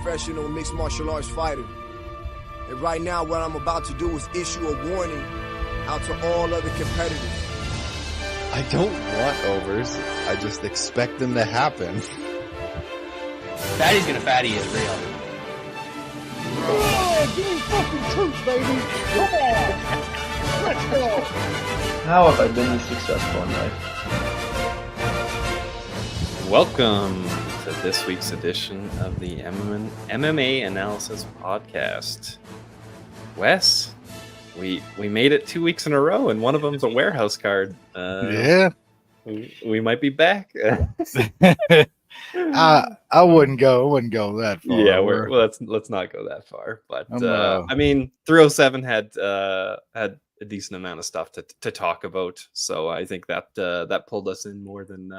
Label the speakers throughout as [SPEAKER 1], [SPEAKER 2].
[SPEAKER 1] professional mixed martial arts fighter. And right now, what I'm about to do is issue a warning out to all other competitors.
[SPEAKER 2] I don't want overs. I just expect them to happen.
[SPEAKER 3] Fatty's gonna fatty is real.
[SPEAKER 4] Yeah, give me fucking truth, baby. Come on. Let's go.
[SPEAKER 5] How have I been this successful in life?
[SPEAKER 6] Welcome to this week's edition of the MMA Analysis Podcast. Wes, we made it 2 weeks in a row, and one of them's a warehouse card.
[SPEAKER 4] Yeah.
[SPEAKER 6] We might be back.
[SPEAKER 4] I wouldn't go that far.
[SPEAKER 6] Yeah, let's not go that far. But I mean, 307 had a decent amount of stuff to talk about, so I think that pulled us in more than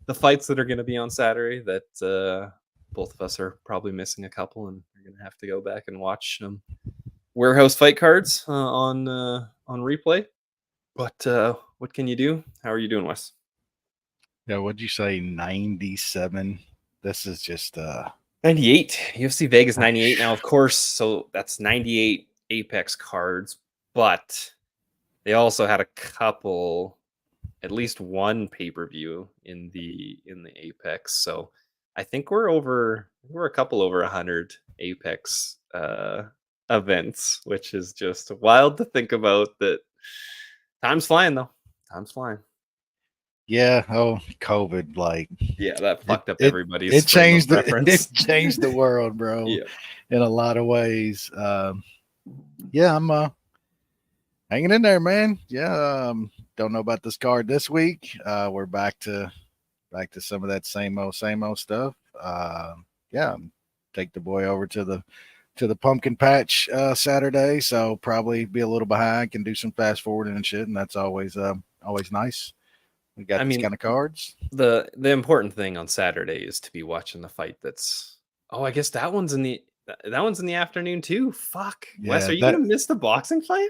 [SPEAKER 6] the fights that are going to be on Saturday. That both of us are probably missing a couple, and we're going to have to go back and watch warehouse fight cards on replay. But what can you do? How are you doing, Wes?
[SPEAKER 4] Yeah, what'd you say? 97. This is just
[SPEAKER 6] 98. UFC Vegas 98 now, of course. So that's 98 Apex cards, but they also had a couple, at least one pay-per-view in the Apex. So I think we're a couple over 100 Apex events, which is just wild to think about. That time's flying, though. Time's flying.
[SPEAKER 4] yeah. Oh, COVID,
[SPEAKER 6] yeah, that fucked up everybody's.
[SPEAKER 4] It changed the world, bro.
[SPEAKER 6] Yeah,
[SPEAKER 4] in a lot of ways. Yeah, I'm hanging in there, man. Yeah, don't know about this card this week. We're back to some of that same old stuff. Yeah, take the boy over to the pumpkin patch Saturday, so probably be a little behind. Can do some fast forwarding and shit, and that's always nice. We got these kind of cards.
[SPEAKER 6] The important thing on Saturday is to be watching the fight. I guess that one's in the afternoon too. Fuck, yeah, Wes, are you gonna miss the boxing fight?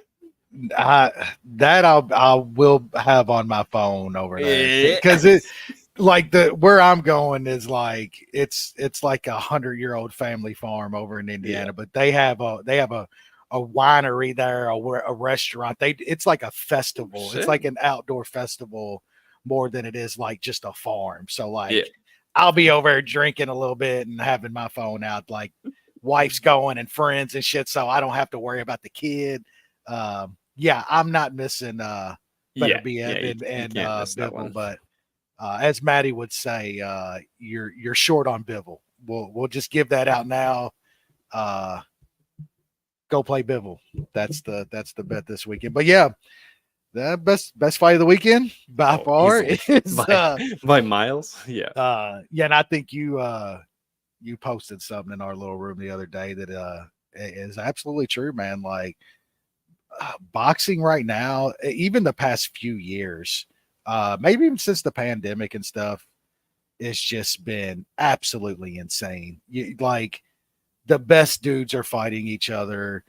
[SPEAKER 4] That I will have on my phone over there, because it where I'm going is it's like 100-year-old family farm over in Indiana, yeah. But they have a winery there, a restaurant. It's like a festival. Shit. It's like an outdoor festival more than it is like just a farm. So yeah. I'll be over there drinking a little bit and having my phone out, like wife's going and friends and shit, so I don't have to worry about the kid. Yeah, I'm not missing Better Be and Bivol, but as Maddie would say, you're short on Bivol. We'll just give that out now. Go play Bivol. That's the bet this weekend. But yeah, the best fight of the weekend by far is
[SPEAKER 6] by miles. Yeah.
[SPEAKER 4] Yeah, and I think you posted something in our little room the other day that is absolutely true, man. Like boxing right now, even the past few years, maybe even since the pandemic and stuff, it's just been absolutely insane. Like the best dudes are fighting each other.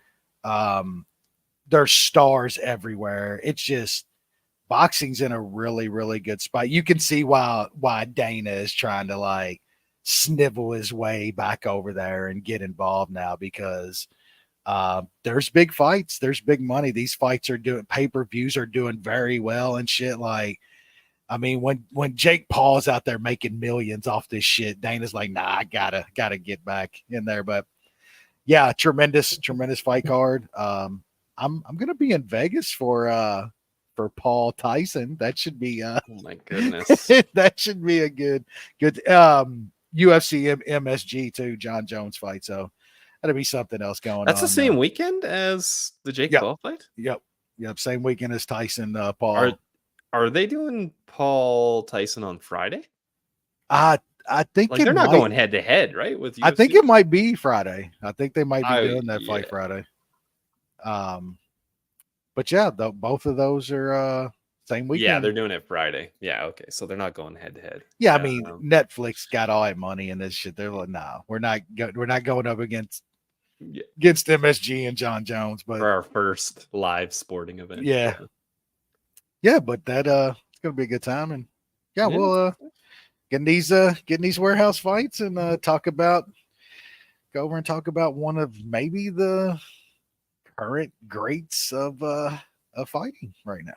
[SPEAKER 4] There's stars everywhere. It's just boxing's in a really, really good spot. You can see why Dana is trying to snivel his way back over there and get involved now, because there's big fights, there's big money. These fights are doing pay-per-views are doing very well and shit. I mean, when Jake Paul's out there making millions off this shit, Dana's like, nah, I gotta get back in there. But yeah, tremendous fight card. I'm gonna be in Vegas for Paul Tyson. That should be oh
[SPEAKER 6] my goodness.
[SPEAKER 4] That should be a good UFC MSG too, John Jones fight. So that'll be something else going on.
[SPEAKER 6] That's the same weekend as the Jake Paul fight?
[SPEAKER 4] Yep. Same weekend as Tyson Paul.
[SPEAKER 6] Are they doing Paul Tyson on Friday?
[SPEAKER 4] I think
[SPEAKER 6] they're not going head to head, right? With UFC?
[SPEAKER 4] I think it might be Friday. I think they might be doing that fight Friday. But yeah, both of those are same weekend.
[SPEAKER 6] Yeah, they're doing it Friday. Yeah, okay. So they're not going head to head.
[SPEAKER 4] Yeah, I mean, Netflix got all that money in this shit. They're like, no, we're not going up against MSG and John Jones, but
[SPEAKER 6] for our first live sporting event.
[SPEAKER 4] Yeah. Yeah, but that it's gonna be a good time, and we'll getting these warehouse fights and talk about go over and talk about one of maybe the current greats of fighting right now.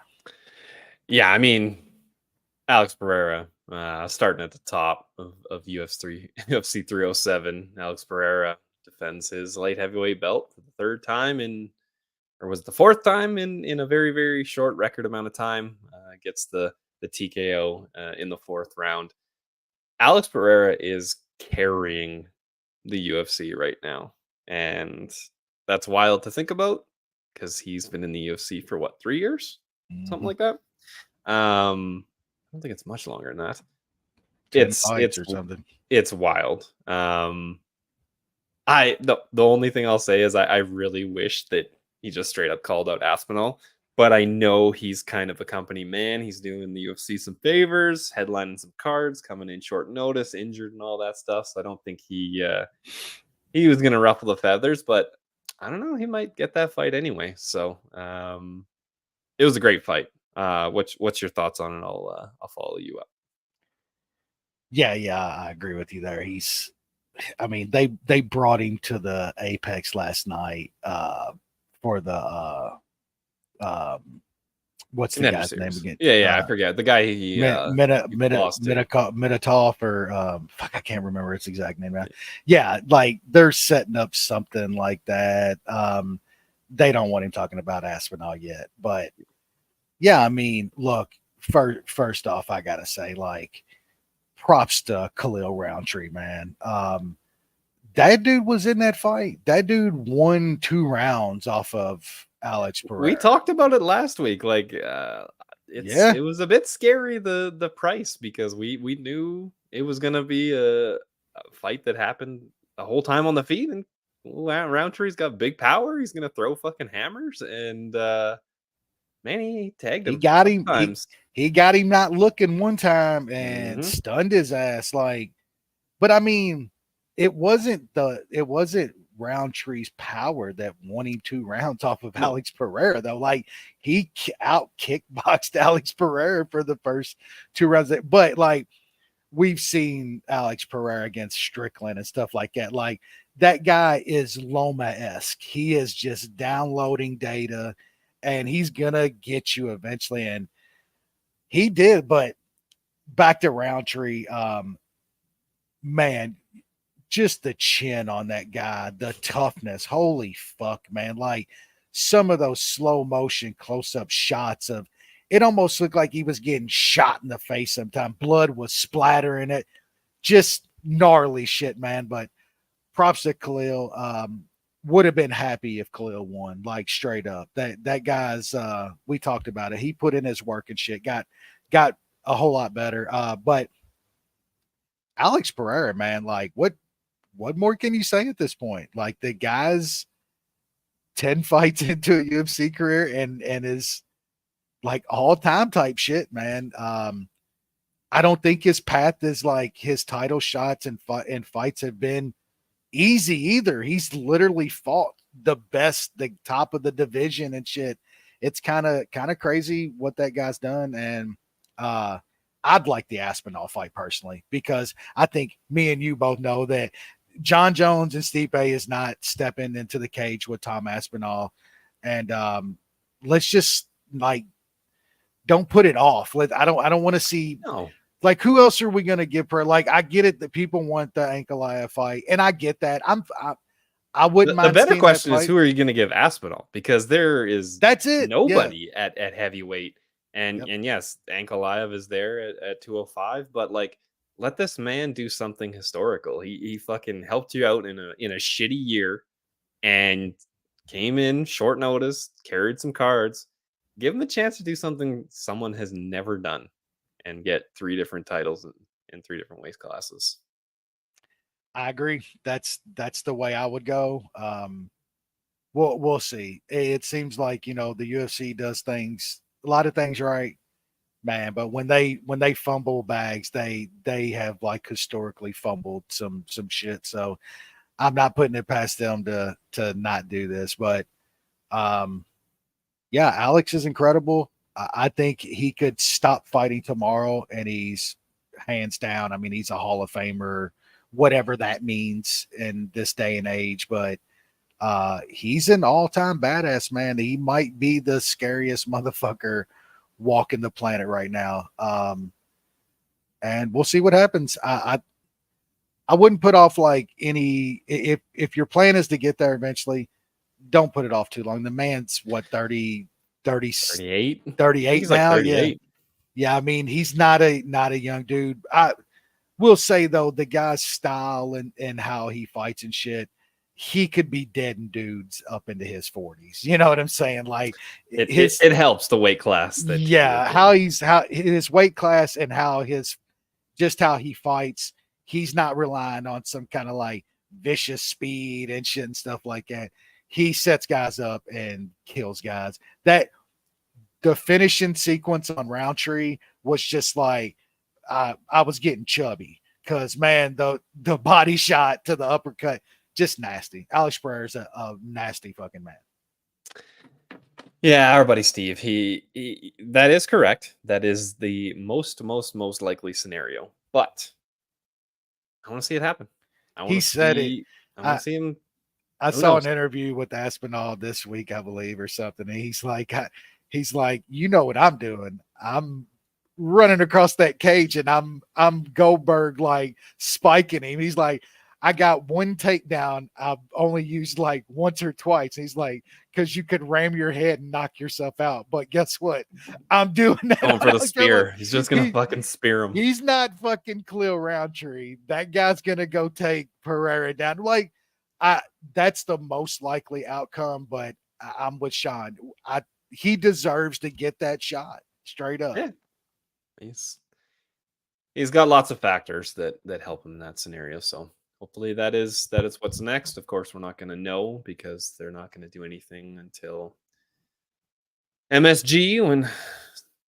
[SPEAKER 6] Yeah, I mean, Alex Pereira, starting at the top of UFC 307. Alex Pereira defends his light heavyweight belt for the third time or was it the fourth time in a very, very short record amount of time. Gets the TKO in the fourth round. Alex Pereira is carrying the UFC right now, and that's wild to think about because he's been in the UFC for what, 3 years, something like that. I don't think it's much longer than that.
[SPEAKER 4] 10 fights or something.
[SPEAKER 6] It's wild. The only thing I'll say is I really wish that he just straight up called out Aspinall, but I know he's kind of a company man. He's doing the UFC some favors, headlining some cards, coming in short notice, injured and all that stuff. So I don't think he was gonna ruffle the feathers, but I don't know. He might get that fight anyway. So it was a great fight. What's your thoughts on it? I'll follow you up.
[SPEAKER 4] Yeah, I agree with you there. I mean, they brought him to the Apex last night for the what's the guy's name again?
[SPEAKER 6] Yeah, I forget the guy.
[SPEAKER 4] Mitatov or fuck, I can't remember its exact name. Yeah, like they're setting up something like that. They don't want him talking about Aspinall yet, but yeah, I mean, look, first off, I gotta say, like, props to Khalil Roundtree, man. That dude was in that fight. That dude won 2 rounds off of Alex Pereira.
[SPEAKER 6] We talked about it last week. Like, it was a bit scary the price because we knew it was gonna be a fight that happened the whole time on the feet, and Roundtree's got big power. He's gonna throw fucking hammers, and man, he tagged him.
[SPEAKER 4] He got him. He got him not looking one time and stunned his ass. Like, but I mean, it wasn't Roundtree's power that won him 2 rounds off of Alex Pereira, though. Like, he out kickboxed Alex Pereira for the first 2 rounds. But like, we've seen Alex Pereira against Strickland and stuff like that. Like, that guy is Loma-esque. He is just downloading data, and he's gonna get you eventually. And he did. But back to Roundtree, man, just the chin on that guy, the toughness. Holy fuck, man. Like, some of those slow motion close-up shots of it almost looked like he was getting shot in the face sometime. Blood was splattering it. Just gnarly shit, man. But props to Khalil. Would have been happy if Khalil won, like, straight up. That guy's we talked about it. He put in his work and shit, got a whole lot better. But Alex Pereira, man, like, what more can you say at this point? Like, the guy's 10 fights into a UFC career and is like all-time type shit, man. I don't think his path is like his title shots and fights have been easy either. He's literally fought the best, the top of the division and shit. It's kind of crazy what that guy's done. And I'd like the Aspinall fight personally, because I think me and you both know that John Jones and Stipe is not stepping into the cage with Tom Aspinall. And let's just, like, don't put it off. I don't want to see.
[SPEAKER 6] No.
[SPEAKER 4] Like, who else are we going to give her? Like, I get it that people want the Ankalaev fight, and I get that. I wouldn't mind.
[SPEAKER 6] The better question is, who are you going to give Aspinall? Because there is nobody at heavyweight. And yes, Ankalaev is there at 205, but like, let this man do something historical. He fucking helped you out in a shitty year and came in short notice, carried some cards. Give him a chance to do something someone has never done and get 3 different titles in 3 different weight classes.
[SPEAKER 4] I agree. That's the way I would go. We'll see. It seems like, the UFC does a lot of things right, man. But when they fumble bags, they have, like, historically fumbled some shit. So I'm not putting it past them to not do this. But yeah, Alex is incredible. I think he could stop fighting tomorrow, and he's hands down. I mean, he's a Hall of Famer whatever that means in this day and age. But he's an all-time badass, man. He might be the scariest motherfucker walking the planet right now. And we'll see what happens. I wouldn't put off like any, if your plan is to get there eventually, don't put it off too long. The man's what, 38
[SPEAKER 6] He's
[SPEAKER 4] now.
[SPEAKER 6] like 38.
[SPEAKER 4] Yeah. I mean, he's not a young dude. I will say though, the guy's style and how he fights and shit, he could be dead in dudes up into his 40s. You know what I'm saying? Like
[SPEAKER 6] it helps the weight class.
[SPEAKER 4] How his weight class and how he fights. He's not relying on some kind of like vicious speed and shit and stuff like that. He sets guys up and kills guys. That the finishing sequence on Roundtree was just like, I was getting chubby because, man, the body shot to the uppercut, just nasty. Alex Pereira is a nasty fucking man.
[SPEAKER 6] Yeah, our buddy Steve, he that is correct. That is the most likely scenario. But I want to see it happen. I want to see him.
[SPEAKER 4] I saw an interview with Aspinall this week, I believe, or something. And he's like, you know what I'm doing? I'm running across that cage and I'm Goldberg like spiking him. He's like, I got one takedown. I've only used like once or twice. He's like, because you could ram your head and knock yourself out. But guess what? I'm doing that.
[SPEAKER 6] Going for the spear. He's just gonna fucking spear him.
[SPEAKER 4] He's not fucking Khalil Roundtree. That guy's gonna go take Pereira down. Like, that's the most likely outcome. But I'm with Shaun. He deserves to get that shot straight up.
[SPEAKER 6] Yeah. He's got lots of factors that help him in that scenario. So hopefully that is what's next. Of course, we're not going to know because they're not going to do anything until MSG when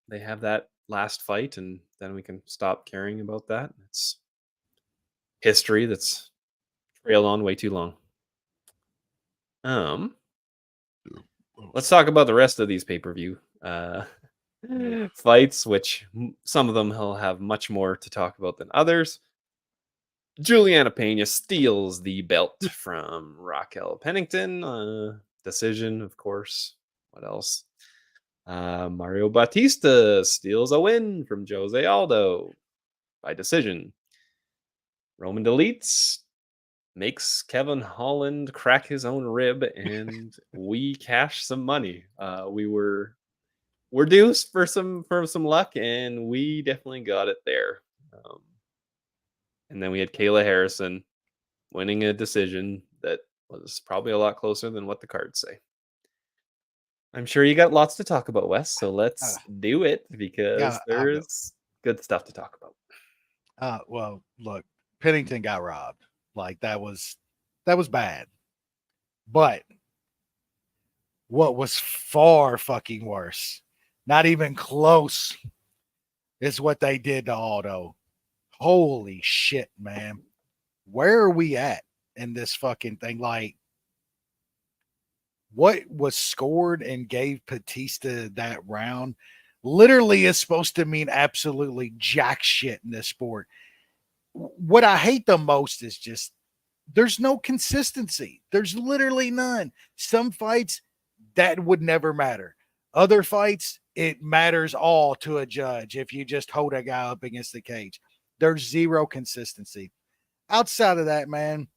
[SPEAKER 6] they have that last fight, and then we can stop caring about that. It's history that's trailed on way too long. Let's talk about the rest of these pay-per-view fights, which some of them will have much more to talk about than others. Juliana Pena steals the belt from Raquel Pennington. Decision, of course. What else? Mario Bautista steals a win from Jose Aldo by decision. Roman deletes, makes Kevin Holland crack his own rib, and we cash some money. We're due for some luck, and we definitely got it there. And then we had Kayla Harrison winning a decision that was probably a lot closer than what the cards say. I'm sure you got lots to talk about, Wes, so let's do it because there's good stuff to talk about.
[SPEAKER 4] Well, look, Pennington got robbed. Like that was bad. But what was far fucking worse, not even close, is what they did to Aldo. Holy shit, man. Where are we at in this fucking thing? Like, what was scored and gave Batista that round literally is supposed to mean absolutely jack shit in this sport. What I hate the most is just there's no consistency. There's literally none. Some fights that would never matter. Other fights, it matters all to a judge if you just hold a guy up against the cage. There's zero consistency. Outside of that, man,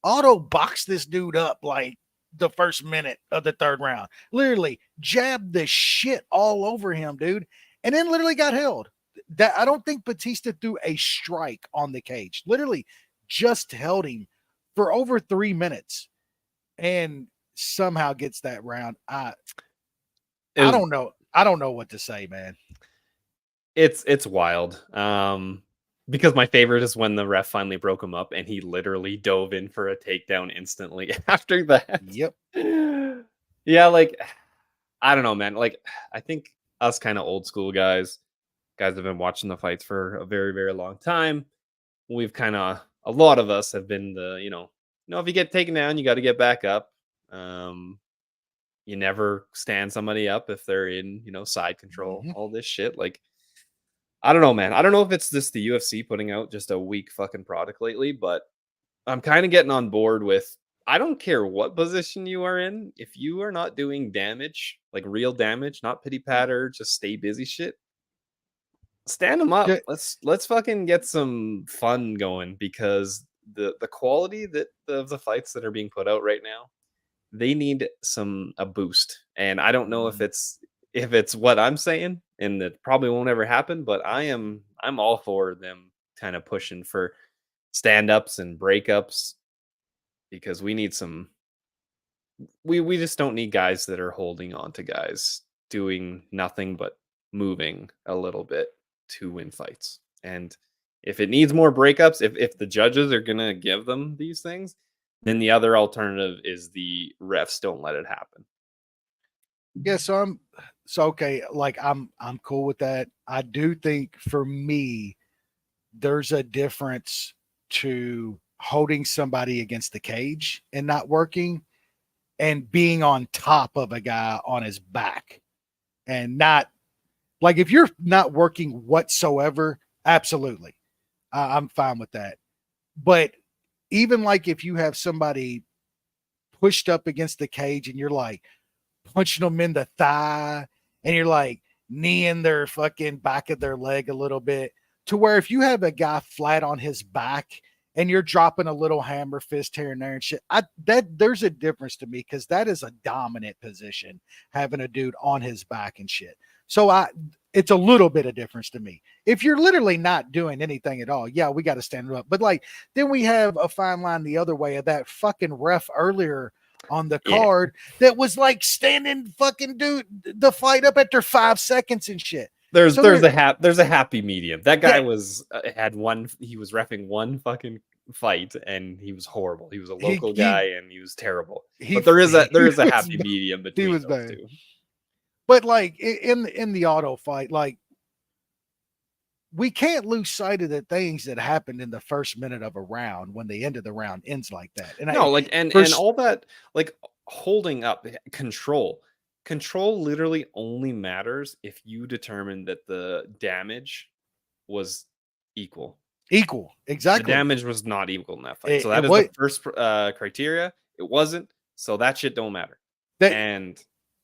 [SPEAKER 4] Aldo boxed this dude up like the first minute of the third round. Literally jabbed the shit all over him, dude, and then literally got held. That I don't think Batista threw a strike on the cage. Literally just held him for over 3 minutes and somehow gets that round. I don't know. I don't know what to say, man.
[SPEAKER 6] It's wild. Because my favorite is when the ref finally broke him up and he literally dove in for a takedown instantly after that.
[SPEAKER 4] Yep.
[SPEAKER 6] Yeah, like I don't know, man. Like I think us kind of old school guys have been watching the fights for a very, very long time. We've kind of a lot of us have been the, if you get taken down, you got to get back up. You never stand somebody up if they're in, side control, all this shit. Like I don't know, man. I don't know if it's just the UFC putting out just a weak fucking product lately, but I'm kind of getting on board with I don't care what position you are in. If you are not doing damage, like real damage, not pity patter, just stay busy shit, stand them up.
[SPEAKER 4] Yeah.
[SPEAKER 6] Let's fucking get some fun going because the quality that of the fights that are being put out right now, they need a boost. And I don't know if it's what I'm saying, and it probably won't ever happen, but I'm all for them kind of pushing for stand-ups and breakups because we need some we just don't need guys that are holding on to guys doing nothing but moving a little bit to win fights. And if it needs more breakups, if the judges are gonna give them these things, then the other alternative is the refs don't let it happen.
[SPEAKER 4] Yeah, so okay, like I'm cool with that. I do think for me, there's a difference to holding somebody against the cage and not working and being on top of a guy on his back and not like if you're not working whatsoever, absolutely. I'm fine with that. But even like if you have somebody pushed up against the cage and you're like punching them in the thigh and you're like kneeing their fucking back of their leg a little bit to where if you have a guy flat on his back and you're dropping a little hammer fist here and there and shit, that there's a difference to me because that is a dominant position, having a dude on his back and shit. So it's a little bit of difference to me. If you're literally not doing anything at all, yeah, we got to stand up. But like, then we have a fine line the other way of that fucking ref earlier on the card that was like standing fucking dude the fight up after 5 seconds and shit.
[SPEAKER 6] There's a happy medium. That guy was he was reffing one fucking fight and he was horrible. He was a local guy and he was terrible. But there is a happy medium between those two.
[SPEAKER 4] But like in the auto fight, like we can't lose sight of the things that happened in the first minute of a round when the end of the round ends like that. And
[SPEAKER 6] and all that, like holding up control. Control literally only matters if you determine that the damage was equal.
[SPEAKER 4] Exactly.
[SPEAKER 6] The damage was not equal in that fight. So that is the first criteria. It wasn't. So that shit don't matter.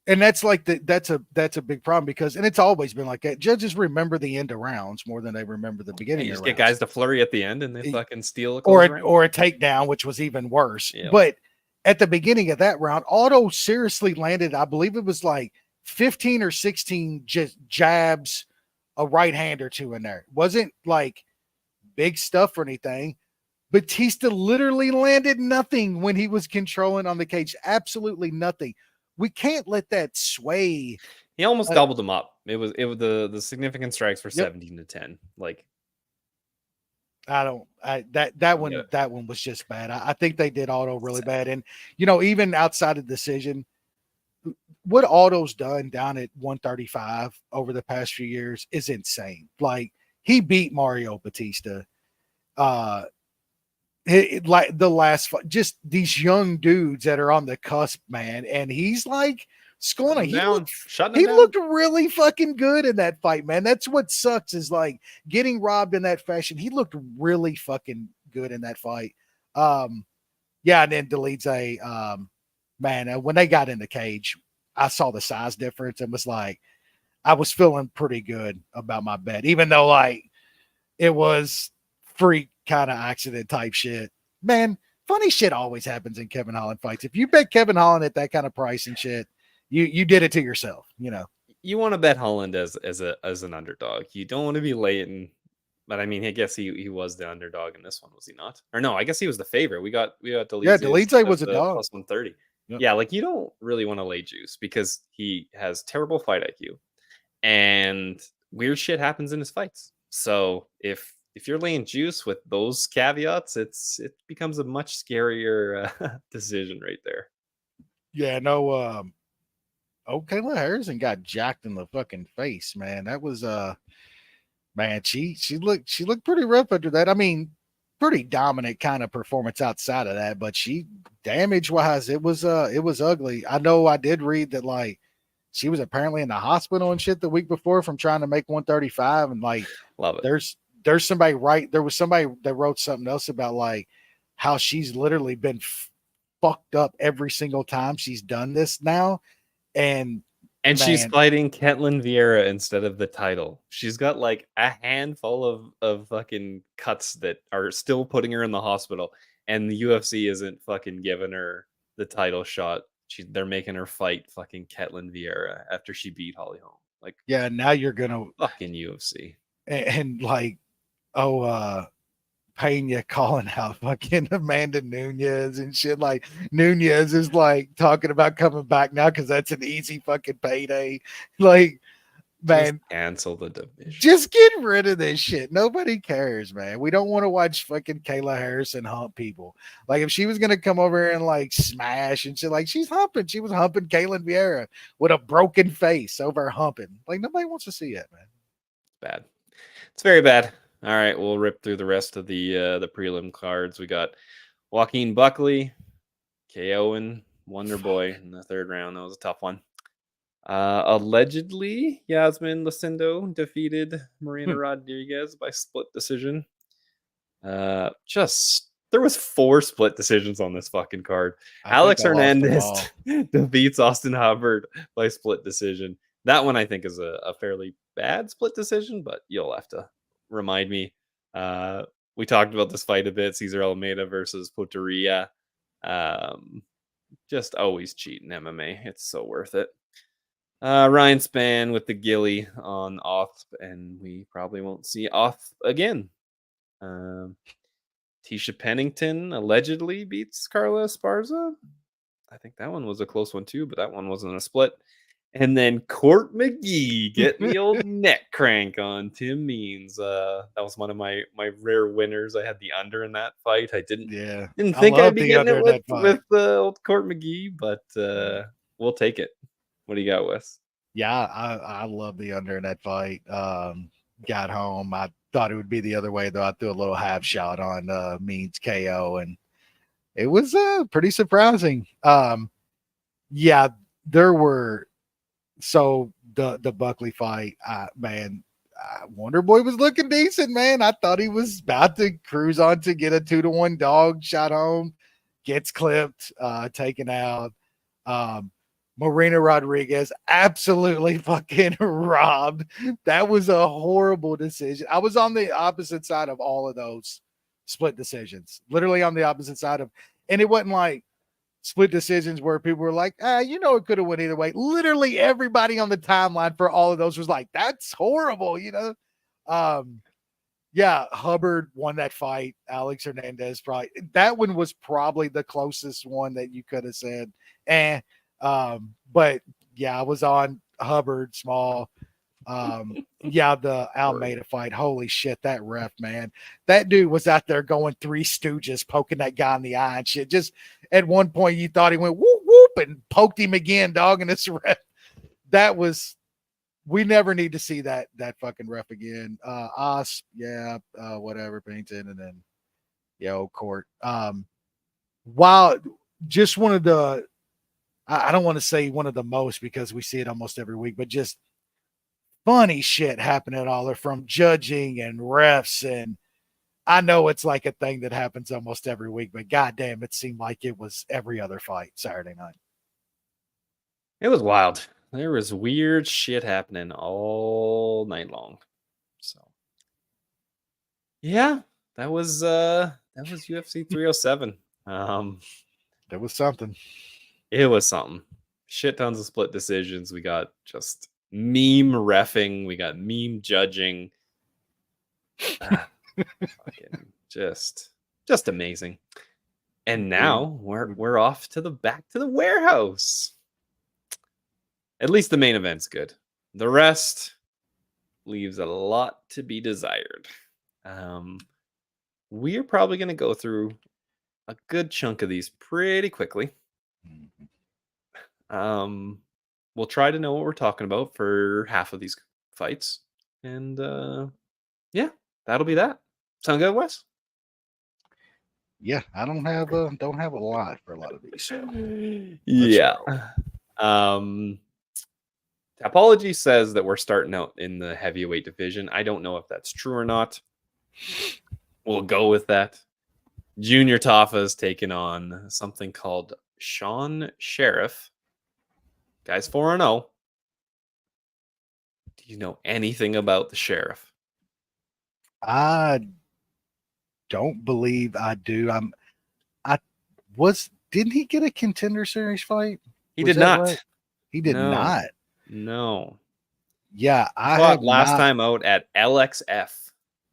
[SPEAKER 6] And
[SPEAKER 4] that's like that's a big problem because it's always been like that. Judges remember the end of rounds more than they remember the beginning.
[SPEAKER 6] You
[SPEAKER 4] just
[SPEAKER 6] get guys to flurry at the end and they fucking steal
[SPEAKER 4] or a takedown, which was even worse. Yeah. But at the beginning of that round, Otto seriously landed, I believe it was like 15 or 16 just jabs, a right hand or two in there. It wasn't like big stuff or anything. Batista literally landed nothing when he was controlling on the cage. Absolutely nothing. We can't let that sway.
[SPEAKER 6] He almost doubled them up. It was the significant strikes were 17-10. Like
[SPEAKER 4] that one was just bad. I think they did Otto really bad. And even outside of decision, what Otto's done down at 135 over the past few years is insane. Like he beat Mario Batista. Like the last fight, just these young dudes that are on the cusp, man. And he's like schooling. He looked really fucking good in that fight, man. That's what sucks is like getting robbed in that fashion. He looked really fucking good in that fight. And then Delize, man, when they got in the cage, I saw the size difference and was like, I was feeling pretty good about my bet, even though like it was freak kind of accident type shit. Man, funny shit always happens in Kevin Holland fights. If you bet Kevin Holland at that kind of price and shit, you did it to yourself,
[SPEAKER 6] You want to bet Holland as an underdog. You don't want to be Leighton, but I mean, I guess he was the underdog in this one, was he not? Or no, I guess he was the favorite. We got Delize.
[SPEAKER 4] Yeah, Delize was a dog.
[SPEAKER 6] Plus 130. Yep. Yeah, like you don't really want to lay juice because he has terrible fight IQ and weird shit happens in his fights. So if you're laying juice with those caveats, it becomes a much scarier decision right there.
[SPEAKER 4] Yeah, no. Kayla Harrison got jacked in the fucking face, man. That was man. She looked pretty rough after that. I mean, pretty dominant kind of performance outside of that, but she damage wise, it was ugly. I know I did read that like she was apparently in the hospital and shit the week before from trying to make 135. And like,
[SPEAKER 6] Love it.
[SPEAKER 4] there's somebody there was somebody that wrote something else about like how she's literally been fucked up every single time she's done this now. And
[SPEAKER 6] she's
[SPEAKER 4] man,
[SPEAKER 6] fighting Ketlin Vieira instead of the title. She's got like a handful of fucking cuts that are still putting her in the hospital, and the UFC isn't fucking giving her the title shot. They're making her fight fucking Ketlin Vieira after she beat Holly Holm. Like,
[SPEAKER 4] yeah, now you're gonna
[SPEAKER 6] fucking UFC.
[SPEAKER 4] and like, Pena calling out fucking Amanda Nunez and shit. Like, Nunez is like talking about coming back now because that's an easy fucking payday. Like, man,
[SPEAKER 6] just cancel the division.
[SPEAKER 4] Just get rid of this shit. Nobody cares, man. We don't want to watch fucking Kayla Harrison hump people. Like, if she was gonna come over and like smash and shit, like she's humping. She was humping Kaylin Vieira with a broken face over humping. Like, nobody wants to see it, man.
[SPEAKER 6] Bad. It's very bad. All right, we'll rip through the rest of the prelim cards. We got Joaquin Buckley, KOing Wonder Boy in the third round. That was a tough one. Allegedly, Yasmin Lucindo defeated Marina Rodriguez by split decision. There was 4 split decisions on this fucking card. Alex Hernandez defeats Austin Hubbard by split decision. That one I think is a fairly bad split decision, but you'll have to remind me. We talked about this fight a bit. Cesar Almeida versus Poteria. Just always cheat in MMA. It's so worth it. Ryan Spann with the Gilly on Oth, and we probably won't see Oth again. Tisha Pennington allegedly beats Carla Esparza. I think that one was a close one too, but that one wasn't a split. And then Court McGee getting the old neck crank on Tim Means. That was one of my rare winners. I had the under in that fight. I didn't think I'd be getting it with old Court McGee, but we'll take it. What do you got, Wes?
[SPEAKER 4] Yeah, I love the under in that fight. Got home. I thought it would be the other way, though. I threw a little half shot on Means KO, and it was pretty surprising. Yeah, there were. So the Buckley fight, man, Wonder Boy was looking decent, man. I thought he was about to cruise on to get a 2-1 dog shot home, gets clipped, taken out. Marina Rodriguez absolutely fucking robbed. That was a horrible decision. I was on the opposite side of all of those split decisions, literally on the opposite side of, and it wasn't like split decisions where people were like, it could have went either way. Literally everybody on the timeline for all of those was like, that's horrible, Yeah, Hubbard won that fight. Alex Hernandez that one was probably the closest one that you could have said. But yeah, I was on Hubbard small. The Almeida fight. Holy shit, that ref, man. That dude was out there going 3 Stooges, poking that guy in the eye and shit. Just at one point you thought he went whoop whoop and poked him again, dog, and this ref. That was, we never need to see that fucking ref again. Whatever, Pennington, and then Court. While just one of the, I don't want to say one of the most because we see it almost every week, but just funny shit happening all there from judging and refs. And I know it's like a thing that happens almost every week, but goddamn, it seemed like it was every other fight Saturday night.
[SPEAKER 6] It was wild. There was weird shit happening all night long. So yeah, that was UFC 307.
[SPEAKER 4] There was something.
[SPEAKER 6] It was something. Shit tons of split decisions. We got just meme reffing. We got meme judging. Fucking just amazing. And now we're off to back to the warehouse. At least the main event's good. The rest leaves a lot to be desired. We're probably going to go through a good chunk of these pretty quickly. We'll try to know what we're talking about for half of these fights, and that'll be that. Sound good, Wes?
[SPEAKER 4] Yeah, I don't have a lot for a lot of these. So
[SPEAKER 6] yeah. Tapology says that we're starting out in the heavyweight division. I don't know if that's true or not. We'll go with that. Junior Tafa is taking on something called Sean Sheriff. Guy's 4-0. Do you know anything about the Sheriff?
[SPEAKER 4] I don't believe I do. Didn't he get a Contender Series fight?
[SPEAKER 6] He
[SPEAKER 4] Was
[SPEAKER 6] did
[SPEAKER 4] that
[SPEAKER 6] not.
[SPEAKER 4] right? He did
[SPEAKER 6] No.
[SPEAKER 4] not.
[SPEAKER 6] No.
[SPEAKER 4] Yeah, I
[SPEAKER 6] Fought
[SPEAKER 4] have
[SPEAKER 6] last
[SPEAKER 4] not,
[SPEAKER 6] time out at LXF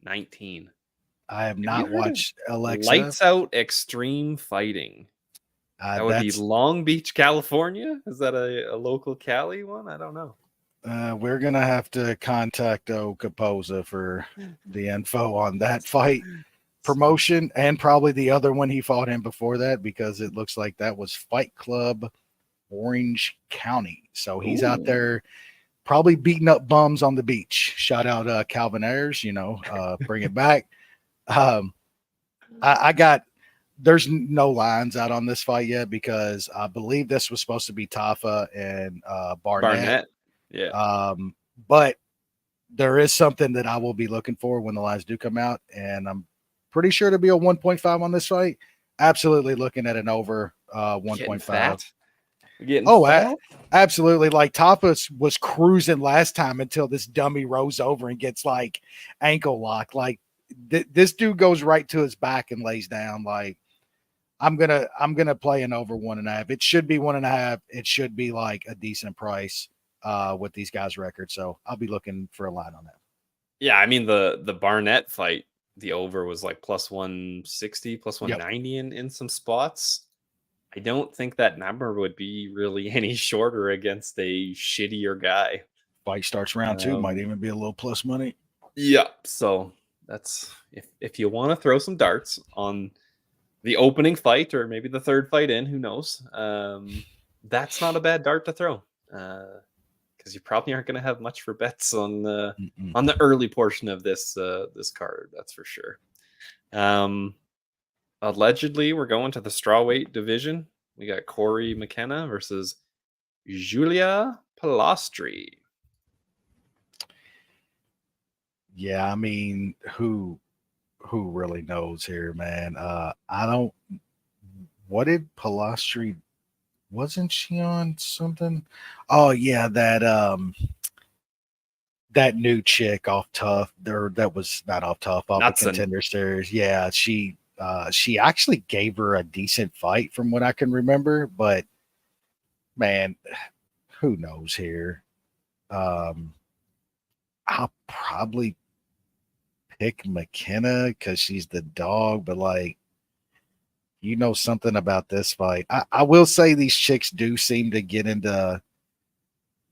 [SPEAKER 6] 19.
[SPEAKER 4] I have
[SPEAKER 6] you
[SPEAKER 4] not
[SPEAKER 6] heard of
[SPEAKER 4] watched LXF.
[SPEAKER 6] Lights Out Extreme Fighting. That would be Long Beach, California. Is that a local Cali one? I don't know.
[SPEAKER 4] We're gonna have to contact Capoza for the info on that fight promotion, and probably the other one he fought in before that, because it looks like that was Fight Club Orange County. So he's out there probably beating up bums on the beach. Shout out Calvin Ayers, bring it back. I got, there's no lines out on this fight yet, because I believe this was supposed to be Tafa and Barnett.
[SPEAKER 6] Yeah.
[SPEAKER 4] But there is something that I will be looking for when the lines do come out, and I'm pretty sure to be a 1.5 on this fight. Absolutely looking at an over 1.5. Absolutely. Like Tafa was cruising last time until this dummy rolls over and gets like ankle lock. Like this dude goes right to his back and lays down. Like I'm gonna play an over 1.5. It should be 1.5. It should be like a decent price with these guys' records. So I'll be looking for a line on that.
[SPEAKER 6] Yeah, I mean the Barnett fight, the over was like plus 160, plus 190 in some spots. I don't think that number would be really any shorter against a shittier guy.
[SPEAKER 4] Fight starts round 2, might even be a little plus money.
[SPEAKER 6] Yeah, so that's if you want to throw some darts on the opening fight or maybe the third fight in, who knows? That's not a bad dart to throw, because you probably aren't going to have much for bets on the early portion of this card. That's for sure. Allegedly, we're going to the strawweight division. We got Corey McKenna versus Julia Palastri.
[SPEAKER 4] Yeah, I mean, who really knows here, man? I don't. What did Palastri? Wasn't she on something? Oh yeah, that new chick off Tough. That was not off Tough, off the Contender Series. Yeah, she actually gave her a decent fight from what I can remember, but man, who knows here? I'll probably pick McKenna because she's the dog, but like, something about this fight. I will say these chicks do seem to get into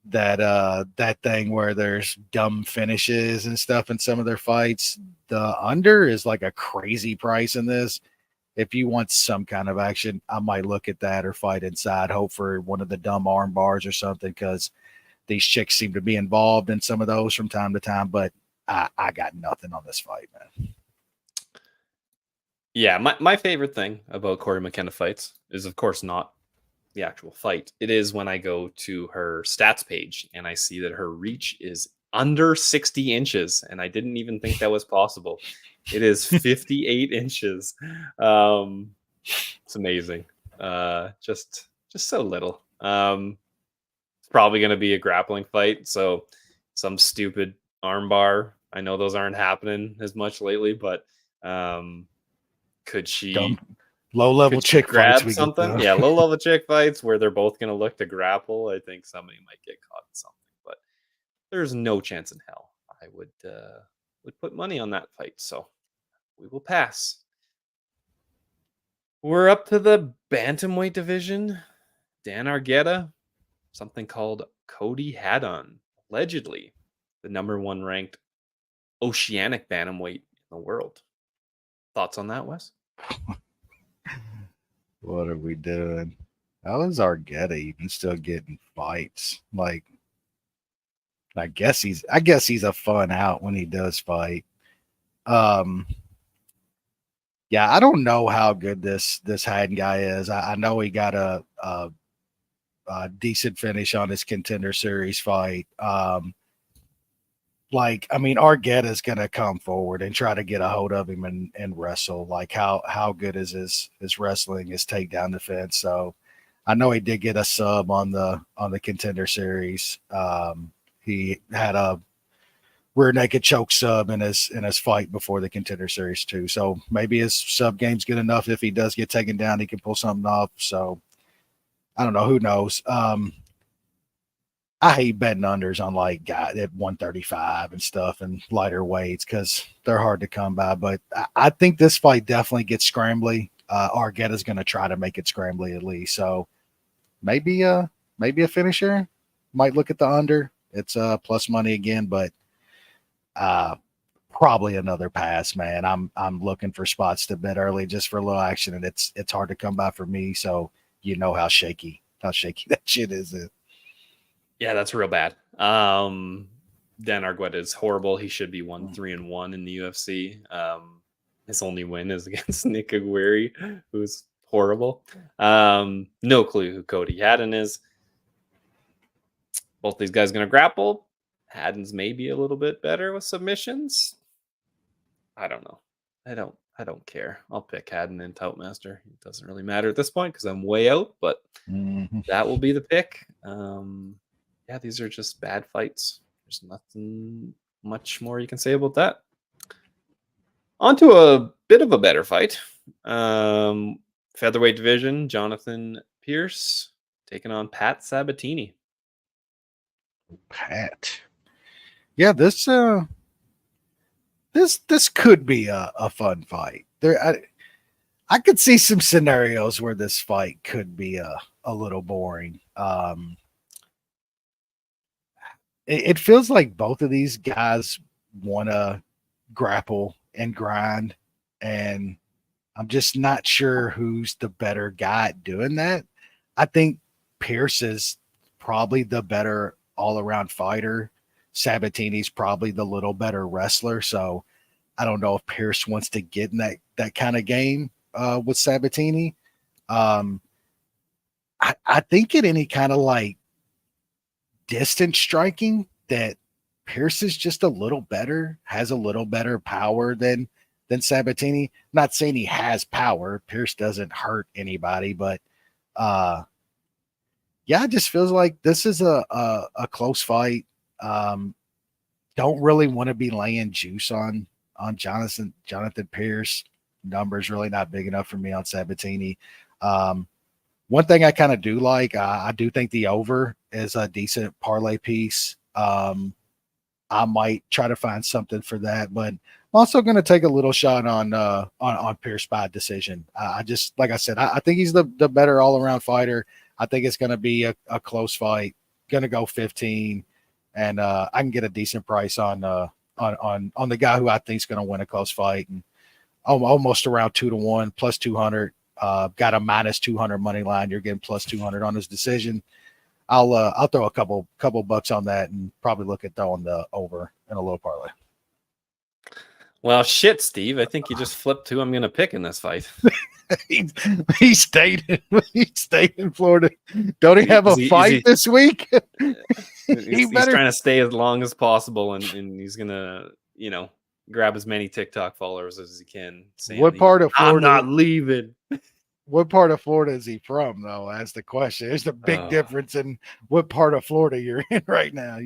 [SPEAKER 4] that thing where there's dumb finishes and stuff in some of their fights. The under is like a crazy price in this. If you want some kind of action, I might look at that or fight inside, hope for one of the dumb arm bars or something, because these chicks seem to be involved in some of those from time to time. But I got nothing on this fight, man.
[SPEAKER 6] Yeah, my favorite thing about Corey McKenna fights is, of course, not the actual fight. It is when I go to her stats page and I see that her reach is under 60 inches, and I didn't even think that was possible. It is 58 inches. It's amazing. Just so little. It's probably going to be a grappling fight, so some stupid armbar. I know those aren't happening as much lately, but could she
[SPEAKER 4] low-level chick
[SPEAKER 6] grab
[SPEAKER 4] fights
[SPEAKER 6] something? Yeah, low-level chick fights where they're both going to look to grapple. I think somebody might get caught in something, but there's no chance in hell I would put money on that fight. So we will pass. We're up to the bantamweight division. Dan Argueta, something called Cody Haddon, allegedly the number 1 ranked oceanic bantamweight in the world. Thoughts on that, Wes?
[SPEAKER 4] What are we doing? How is Argueta even still getting fights? Like, I guess he's a fun out when he does fight. Yeah, I don't know how good this Haddon guy is. I know he got a decent finish on his Contender Series fight. Like, I mean, Argueda's going to come forward and try to get a hold of him and wrestle. Like, how good is his wrestling, his takedown defense? So I know he did get a sub on the Contender Series. He had a rear naked choke sub in his fight before the Contender Series too. So maybe his sub game's good enough. If he does get taken down, he can pull something off. So I don't know. Who knows? I hate betting unders on like guys at 135 and stuff and lighter weights because they're hard to come by. But I think this fight definitely gets scrambly. Argueda's going to try to make it scrambly at least. So maybe a finisher. Might look at the under. It's plus money again, but probably another pass, man. I'm looking for spots to bet early just for a little action, and it's hard to come by for me. So you know how shaky that shit is.
[SPEAKER 6] Yeah, that's real bad. Dan Argueta is horrible. He should be 1-3-1 in the UFC. His only win is against Niko Price, who's horrible. No clue who Cody Haddon is. Both these guys going to grapple. Haddon's maybe a little bit better with submissions. I don't know. I don't care. I'll pick Haddon and Toutmaster. It doesn't really matter at this point because I'm way out, but that will be the pick. Yeah, these are just bad fights. There's nothing much more you can say about that. On to a bit of a better fight. Featherweight division, Jonathan Pierce taking on Pat Sabatini.
[SPEAKER 4] Pat. Yeah, this could be a fun fight. I could see some scenarios where this fight could be a little boring. It feels like both of these guys want to grapple and grind, and I'm just not sure who's the better guy at doing that. I think Pierce is probably the better all-around fighter. Sabatini's probably the little better wrestler. So I don't know if Pierce wants to get in that kind of game with Sabatini. I think at any kind of like distance striking that Pierce is just a little better, has a little better power than Sabatini. Not saying he has power. Pierce doesn't hurt anybody, but yeah, it just feels like this is a close fight. Don't really want to be laying juice on Jonathan Pierce. Numbers really not big enough for me on Sabatini. One thing I kind of do like, I do think the over is a decent parlay piece. I might try to find something for that, but I'm also going to take a little shot on Pierce by decision. I just, like I said, I think he's the better all around fighter. I think it's going to be a close fight. Going to go 15, and I can get a decent price on the guy who I think is going to win a close fight, and almost around 2-1 plus 200. Got a minus 200 money line. You're getting plus 200 on his decision. I'll throw a couple bucks on that and probably look at throwing the over in a little parlay.
[SPEAKER 6] Well, shit, Steve. I think you just flipped who I'm going to pick in this fight.
[SPEAKER 4] he stayed in Florida. Don't he have a fight this week?
[SPEAKER 6] He's trying to stay as long as possible, and he's going to, grab as many TikTok followers as he can.
[SPEAKER 4] What part of Florida?
[SPEAKER 6] I'm not leaving.
[SPEAKER 4] What part of Florida is he from, though? That's the question. There's a big difference in what part of Florida you're in right now,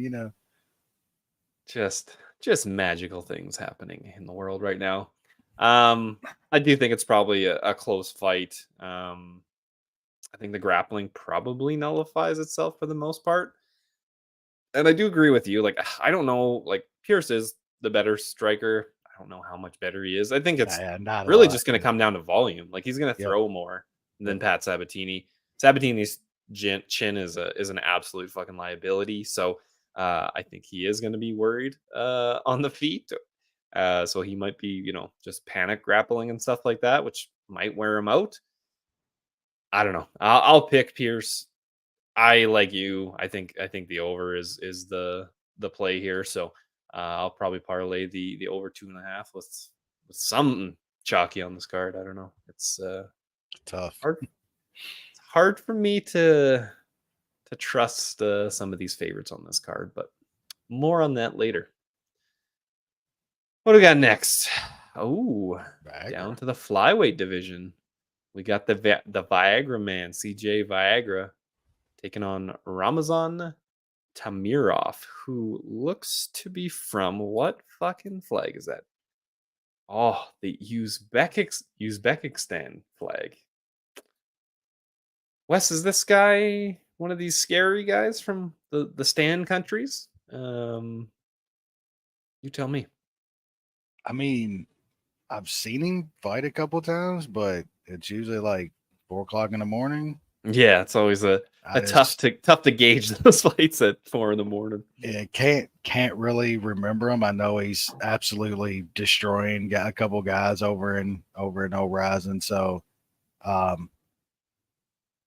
[SPEAKER 6] Just magical things happening in the world right now. I do think it's probably a close fight. I think the grappling probably nullifies itself for the most part. And I do agree with you. Like, I don't know, like Pierce is the better striker. I don't know how much better he is. I think it's really just going to come down to volume. Like he's going to throw more than Pat Sabatini. Sabatini's chin is an absolute fucking liability. So I think he is going to be worried on the feet. So he might be, just panic grappling and stuff like that, which might wear him out. I don't know. I'll pick Pierce. I like you. I think the over is the play here. So I'll probably parlay the over 2.5 with something chalky on this card. I don't know. It's
[SPEAKER 4] tough.
[SPEAKER 6] Hard. It's hard for me to trust some of these favorites on this card, but more on that later. What do we got next? Oh, down to the flyweight division. We got the Viagra man, CJ Viagra, taking on Ramazan Tamirov, who looks to be from what fucking flag is that? Oh, the Uzbekistan flag. Wes, is this guy one of these scary guys from the Stan countries? You tell me.
[SPEAKER 4] I mean, I've seen him fight a couple times, but it's usually like 4 o'clock in the morning.
[SPEAKER 6] Yeah, it's always tough to gauge those fights at 4 a.m.
[SPEAKER 4] Yeah, can't really remember him. I know he's absolutely destroying. Got a couple guys over in Horizon. So,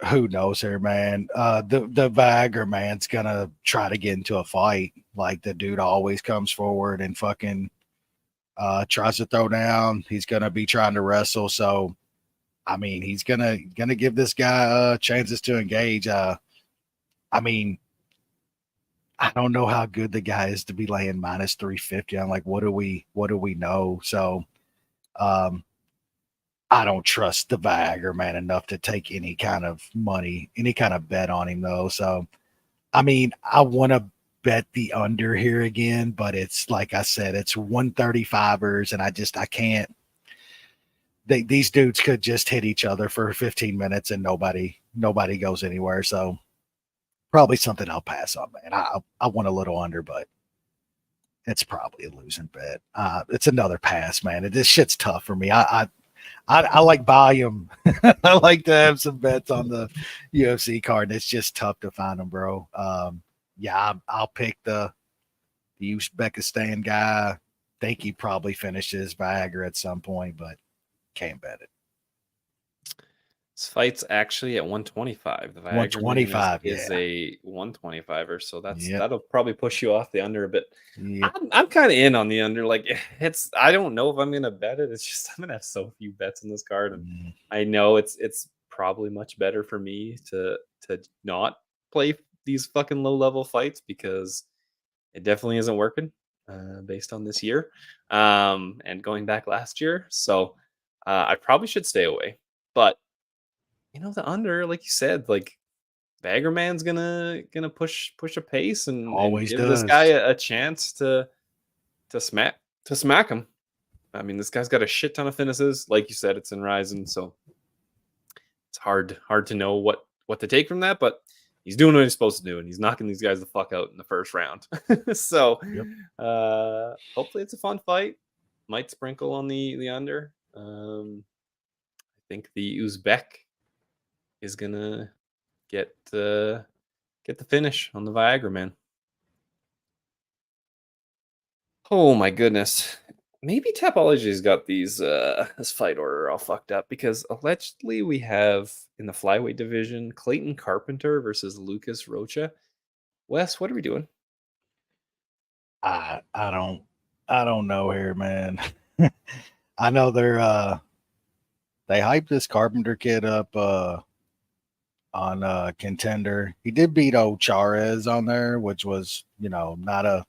[SPEAKER 4] who knows here, man? The Viagra man's gonna try to get into a fight. Like the dude always comes forward and fucking tries to throw down. He's gonna be trying to wrestle. So, I mean, he's gonna give this guy chances to engage. I mean, I don't know how good the guy is to be laying minus 350. I'm like, what do we know? So, I don't trust the Viagra man enough to take any kind of money, any kind of bet on him though. So, I mean, I want to bet the under here again, but it's like I said, it's 135ers, and I can't. These dudes could just hit each other for 15 minutes and nobody goes anywhere. So probably something I'll pass on, man. I want a little under, but it's probably a losing bet. It's another pass, man. This shit's tough for me. I like volume. I like to have some bets on the UFC card. And it's just tough to find them, bro. Yeah, I'll pick the Uzbekistan guy. Think he probably finishes Viagra at some point, but can't bet it.
[SPEAKER 6] This fight's actually at 125. The Viagra
[SPEAKER 4] 125
[SPEAKER 6] is a 125er, so
[SPEAKER 4] Yep.
[SPEAKER 6] that'll probably push you off the under a bit.
[SPEAKER 4] Yep.
[SPEAKER 6] I'm kind of in on the under. Like I don't know if I'm gonna bet it. It's just I'm gonna have so few bets in this card, and I know it's probably much better for me to not play these fucking low level fights because it definitely isn't working based on this year and going back last year. So I probably should stay away, but the under, like you said, like Bagger Man's gonna push a pace and
[SPEAKER 4] Always
[SPEAKER 6] give
[SPEAKER 4] does.
[SPEAKER 6] this guy a chance to smack him. I mean, this guy's got a shit ton of finishes. Like you said, it's in Ryzen, so it's hard to know what to take from that, but he's doing what he's supposed to do, and he's knocking these guys the fuck out in the first round. So hopefully it's a fun fight. Might sprinkle on the under. I think the Uzbek is gonna get the finish on the Viagra man. Oh my goodness. Maybe Tapology's got these this fight order all fucked up because allegedly we have in the flyweight division Clayton Carpenter versus Lucas Rocha. Wes, what are we doing?
[SPEAKER 4] I don't know here, man. I know they hyped this Carpenter kid up on Contender. He did beat old Charez on there, which was, not a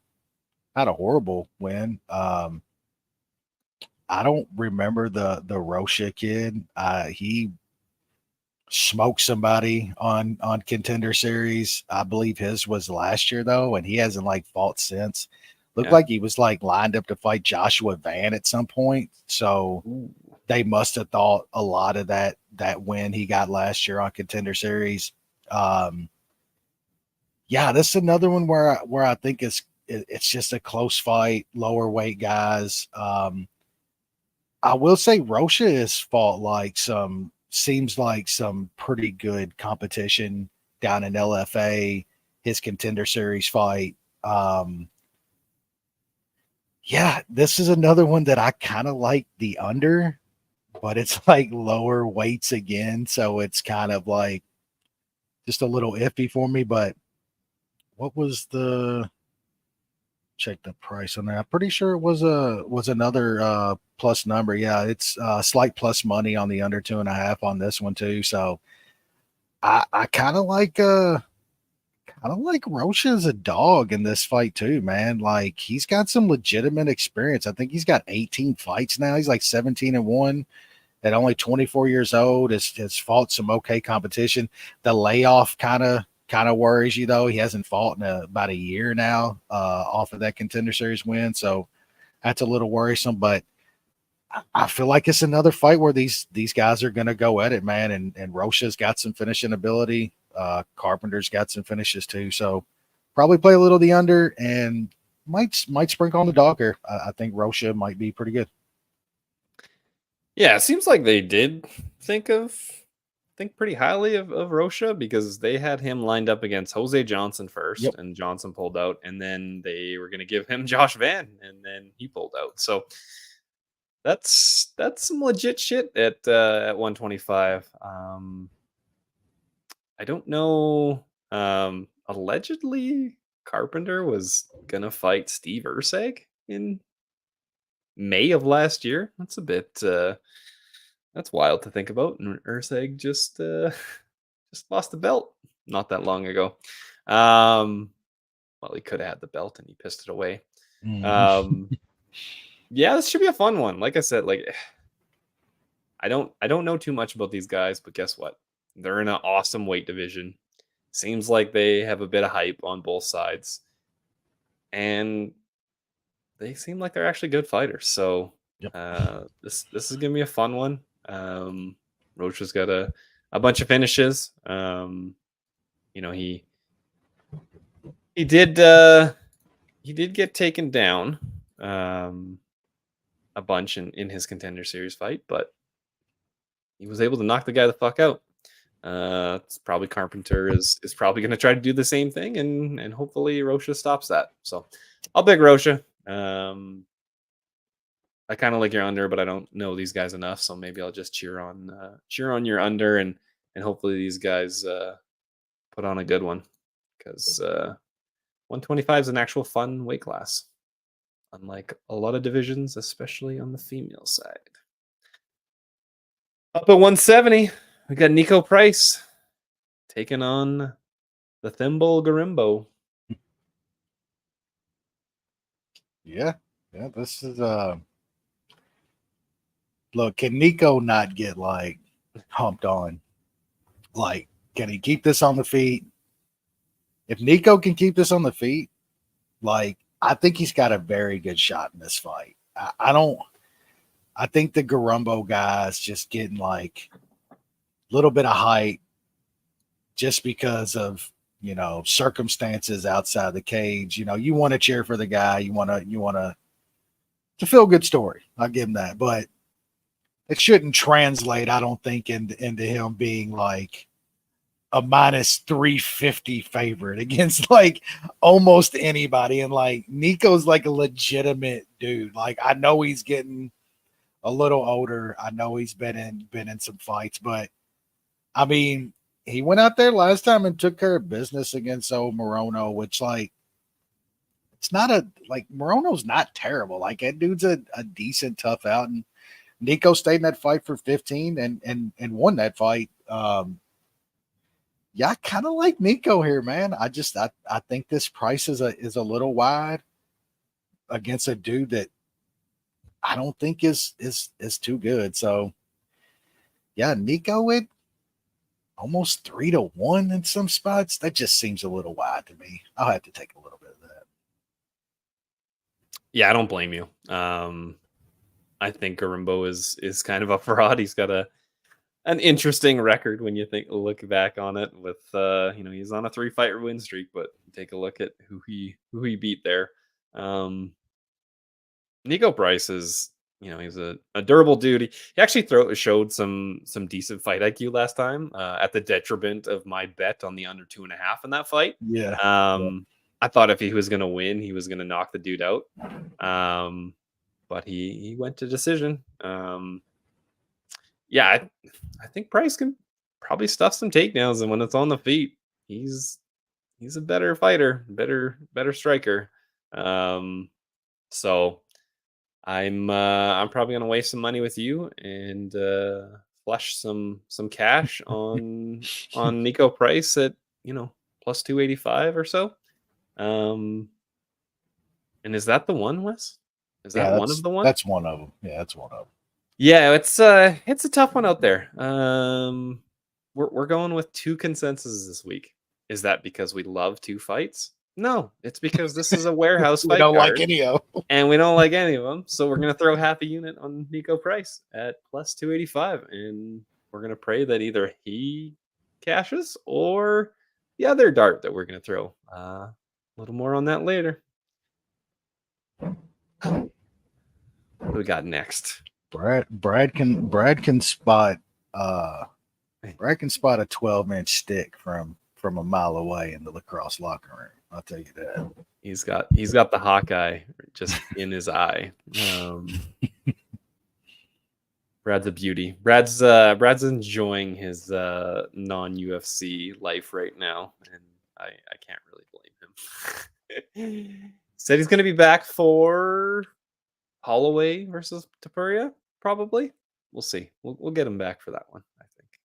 [SPEAKER 4] horrible win. I don't remember the Rocha kid. He smoked somebody on Contender Series. I believe his was last year though, and he hasn't fought since. Looked like he was lined up to fight Joshua Van at some point. So they must have thought a lot of that win he got last year on Contender Series. This is another one where I think it's just a close fight, lower weight guys. I will say Rocha has fought seems like some pretty good competition down in LFA, his Contender Series fight. This is another one that I kind of like the under, but it's lower weights again. So it's kind of just a little iffy for me. But what was check the price on there? I'm pretty sure it was another plus number. Yeah, it's slight plus money on the under 2.5 on this one too. So I kind of like I don't like Rocha as a dog in this fight too, man. Like he's got some legitimate experience. I think he's got 18 fights now. He's like 17-1 at only 24 years old. Has fought some okay competition. The layoff kind of worries you though. He hasn't fought in about a year now off of that Contender Series win, so that's a little worrisome. But I feel like it's another fight where these guys are going to go at it, man. And Rocha's got some finishing ability. Carpenter's got some finishes too. So probably play a little the under and might sprinkle on the dog here. I think Rocha might be pretty good.
[SPEAKER 6] Yeah, it seems like they did think pretty highly of Rocha because they had him lined up against Jose Johnson first,
[SPEAKER 4] Yep.
[SPEAKER 6] and Johnson pulled out, and then they were going to give him Josh Van, and then he pulled out. So that's some legit shit at 125. I don't know. Allegedly, Carpenter was gonna fight Steve Urseg in May of last year. That's a bit. That's wild to think about. And Urseg just lost the belt not that long ago. Well, he could have had the belt and he pissed it away. Yeah, this should be a fun one. Like I said, like I don't know too much about these guys, but guess what? They're in an awesome weight division. Seems like they have a bit of hype on both sides. And they seem like they're actually good fighters. So
[SPEAKER 4] Yep.
[SPEAKER 6] This is gonna be a fun one. Rocha's got a bunch of finishes. You know, he did get taken down a bunch in his Contender Series fight, but he was able to knock the guy the fuck out. It's probably Carpenter is probably going to try to do the same thing, and hopefully Rocha stops that. So I'll pick Rocha. I kind of like your under, but I don't know these guys enough, so maybe I'll just cheer on your under, and hopefully these guys put on a good one, because 125 is an actual fun weight class, unlike a lot of divisions, especially on the female side. Up at 170, we got Niko Price taking on the Thimble Garimbo.
[SPEAKER 4] Yeah, this is look, can Niko not get like humped on? Like, can he keep this on the feet? If Niko can keep this on the feet, like, I think he's got a very good shot in this fight. I think the Garumbo guy's just getting like a little bit of height just because of, you know, circumstances outside the cage. You know, you want to cheer for the guy. You want to feel a good story. I'll give him that. But it shouldn't translate, I don't think, into him being like a minus 350 favorite against like almost anybody. And like Niko's like a legitimate dude. Like, I know he's getting a little older. I know he's been in some fights, but I mean, he went out there last time and took care of business against old Morono, which like, it's not Morono's not terrible. Like, that dude's a decent tough out, and Niko stayed in that fight for 15 and won that fight. Yeah, I kind of like Niko here, man. I think this price is a little wide against a dude that I don't think is too good. So yeah, Niko at almost 3-1 in some spots. That just seems a little wide to me. I'll have to take a little bit of that.
[SPEAKER 6] Yeah, I don't blame you. I think Garimbo is kind of a fraud. He's got an interesting record when you look back on it. With you know, he's on a 3-fight win streak, but take a look at who he beat there. Niko Price is, you know, he's a durable dude. He actually showed some decent fight IQ last time, at the detriment of my bet on the under 2.5 in that fight.
[SPEAKER 4] Yeah.
[SPEAKER 6] I thought if he was going to win, he was going to knock the dude out. But he went to decision. Yeah, I think Price can probably stuff some takedowns, and when it's on the feet, he's a better fighter, better striker. So I'm probably gonna waste some money with you and flush some cash on Niko Price at, you know, plus 285 or so. And is that the one, Wes? Is that one of the ones?
[SPEAKER 4] That's one of them. Yeah, that's one of them.
[SPEAKER 6] Yeah, it's a tough one out there. We're going with 2 consensuses this week. Is that because we love 2 fights? No, it's because this is a warehouse
[SPEAKER 4] We
[SPEAKER 6] fight
[SPEAKER 4] don't
[SPEAKER 6] card,
[SPEAKER 4] like any of them.
[SPEAKER 6] and we don't like any of them. So we're gonna throw half a unit on Niko Price at plus 285, and we're gonna pray that either he cashes or the other dart that we're gonna throw. A little more on that later. What do we got next?
[SPEAKER 4] Brad can spot a 12-inch stick from a mile away in the lacrosse locker room. I'll tell you that.
[SPEAKER 6] He's got the Hawkeye just in his eye. Brad's a beauty. Brad's enjoying his non-UFC life right now, and I can't really blame him. Said he's going to be back for Holloway versus Taira, probably. We'll see. We'll get him back for that one, I think.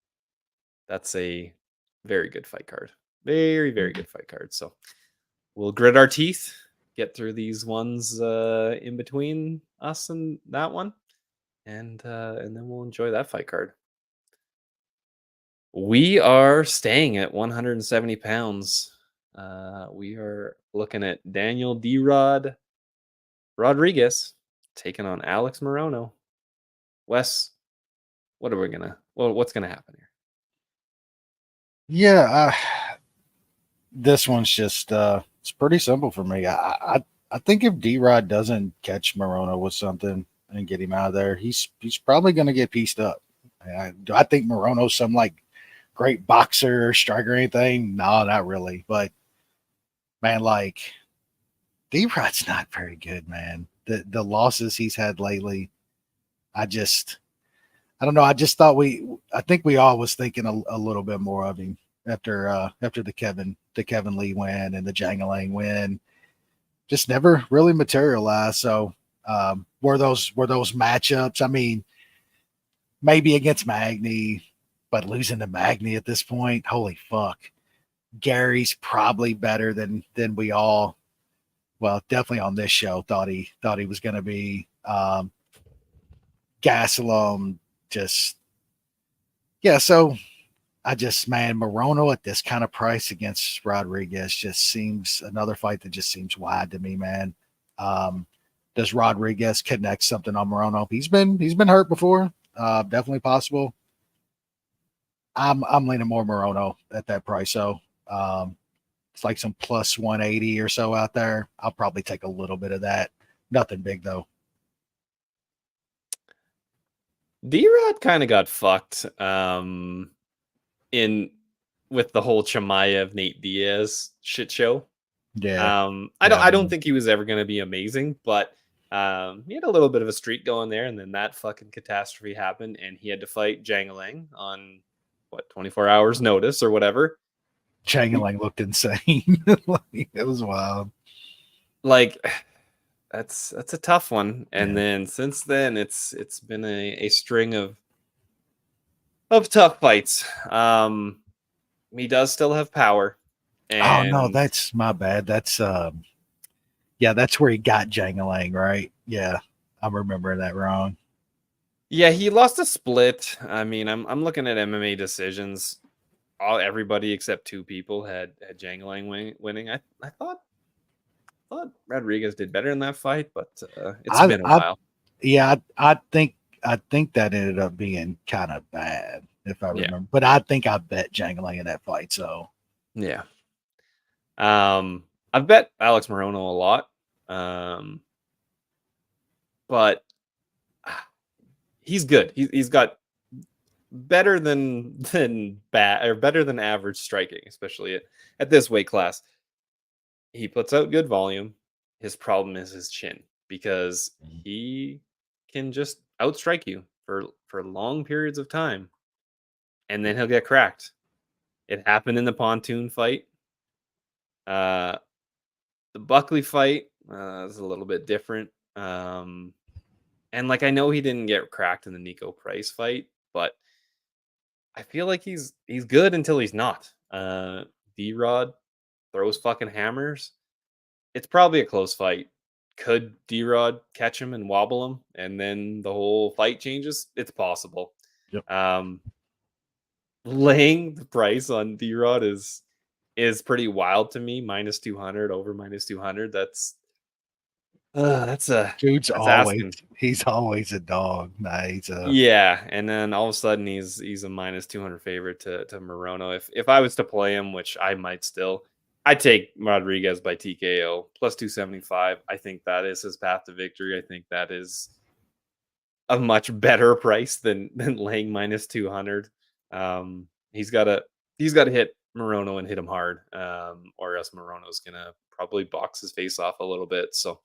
[SPEAKER 6] That's a very good fight card. Very, very good fight card. So we'll grit our teeth, get through these ones in between us and that one, and then we'll enjoy that fight card. We are staying at 170 pounds. We are looking at Daniel D-Rod Rodriguez taking on Alex Morono. Wes, what's gonna happen here?
[SPEAKER 4] Yeah, this one's just it's pretty simple for me. I think if D-Rod doesn't catch Morono with something and get him out of there, he's probably going to get pieced up. Do I think Morono's some like great boxer, striker, or anything? No, not really. But man, like D-Rod's not very good, man. The losses he's had lately, I don't know. I just thought I think we all was thinking a little bit more of him after the Kevin Lee win and the Jangalang win. Just never really materialized. So were those matchups? I mean, maybe against Magny, but losing to Magny at this point, holy fuck. Gary's probably better than we all. Well, definitely on this show thought he was going to be. Gastelum just, yeah. So Morono at this kind of price against Rodriguez just seems another fight that just seems wide to me, man. Does Rodriguez connect something on Morono? He's been hurt before. Definitely possible. I'm leaning more Morono at that price. So it's like some plus 180 or so out there. I'll probably take a little bit of that. Nothing big though.
[SPEAKER 6] D-Rod kind of got fucked in with the whole Chimaev Nate Diaz shit show.
[SPEAKER 4] Yeah.
[SPEAKER 6] I don't think he was ever going to be amazing, but he had a little bit of a streak going there, and then that fucking catastrophe happened, and he had to fight Jangalang on 24 hours notice or whatever.
[SPEAKER 4] Jangalang looked insane. It was wild.
[SPEAKER 6] Like that's a tough one. And then since then it's been a string of tough fights. He does still have power. And
[SPEAKER 4] oh no, that's my bad. That's that's where he got Jangalang, right? Yeah, I'm remembering that wrong.
[SPEAKER 6] Yeah, he lost a split. I mean, I'm looking at MMA decisions. Everybody except 2 people had Jangalang winning. I thought Rodriguez did better in that fight, but it's been a while.
[SPEAKER 4] Yeah, I think that ended up being kind of bad, if I remember. But I think I bet Jangalang in that fight. So
[SPEAKER 6] yeah, I've bet Alex Morono a lot, but he's good. He's got better than bad or better than average striking, especially at this weight class. He puts out good volume. His problem is his chin, because he can just outstrike you for long periods of time, and then he'll get cracked. It happened in the Pontoon fight. The Buckley fight is a little bit different. And like, I know he didn't get cracked in the Niko Price fight, but I feel like he's good until he's not. D-Rod throws fucking hammers, it's probably a close fight. Could D-Rod catch him and wobble him, and then the whole fight changes? It's possible.
[SPEAKER 4] Yep.
[SPEAKER 6] Laying the price on D-Rod is pretty wild to me. -200 over -200. That's
[SPEAKER 4] Dude's
[SPEAKER 6] asking.
[SPEAKER 4] he's always a dog. Nah,
[SPEAKER 6] Yeah, and then all of a sudden he's a -200 favorite to Morono. If I was to play him, which I might still, I'd take Rodriguez by TKO +275. I think that is his path to victory. I think that is a much better price than laying -200. He's got to hit Morono and hit him hard, or else Morono's gonna probably box his face off a little bit. So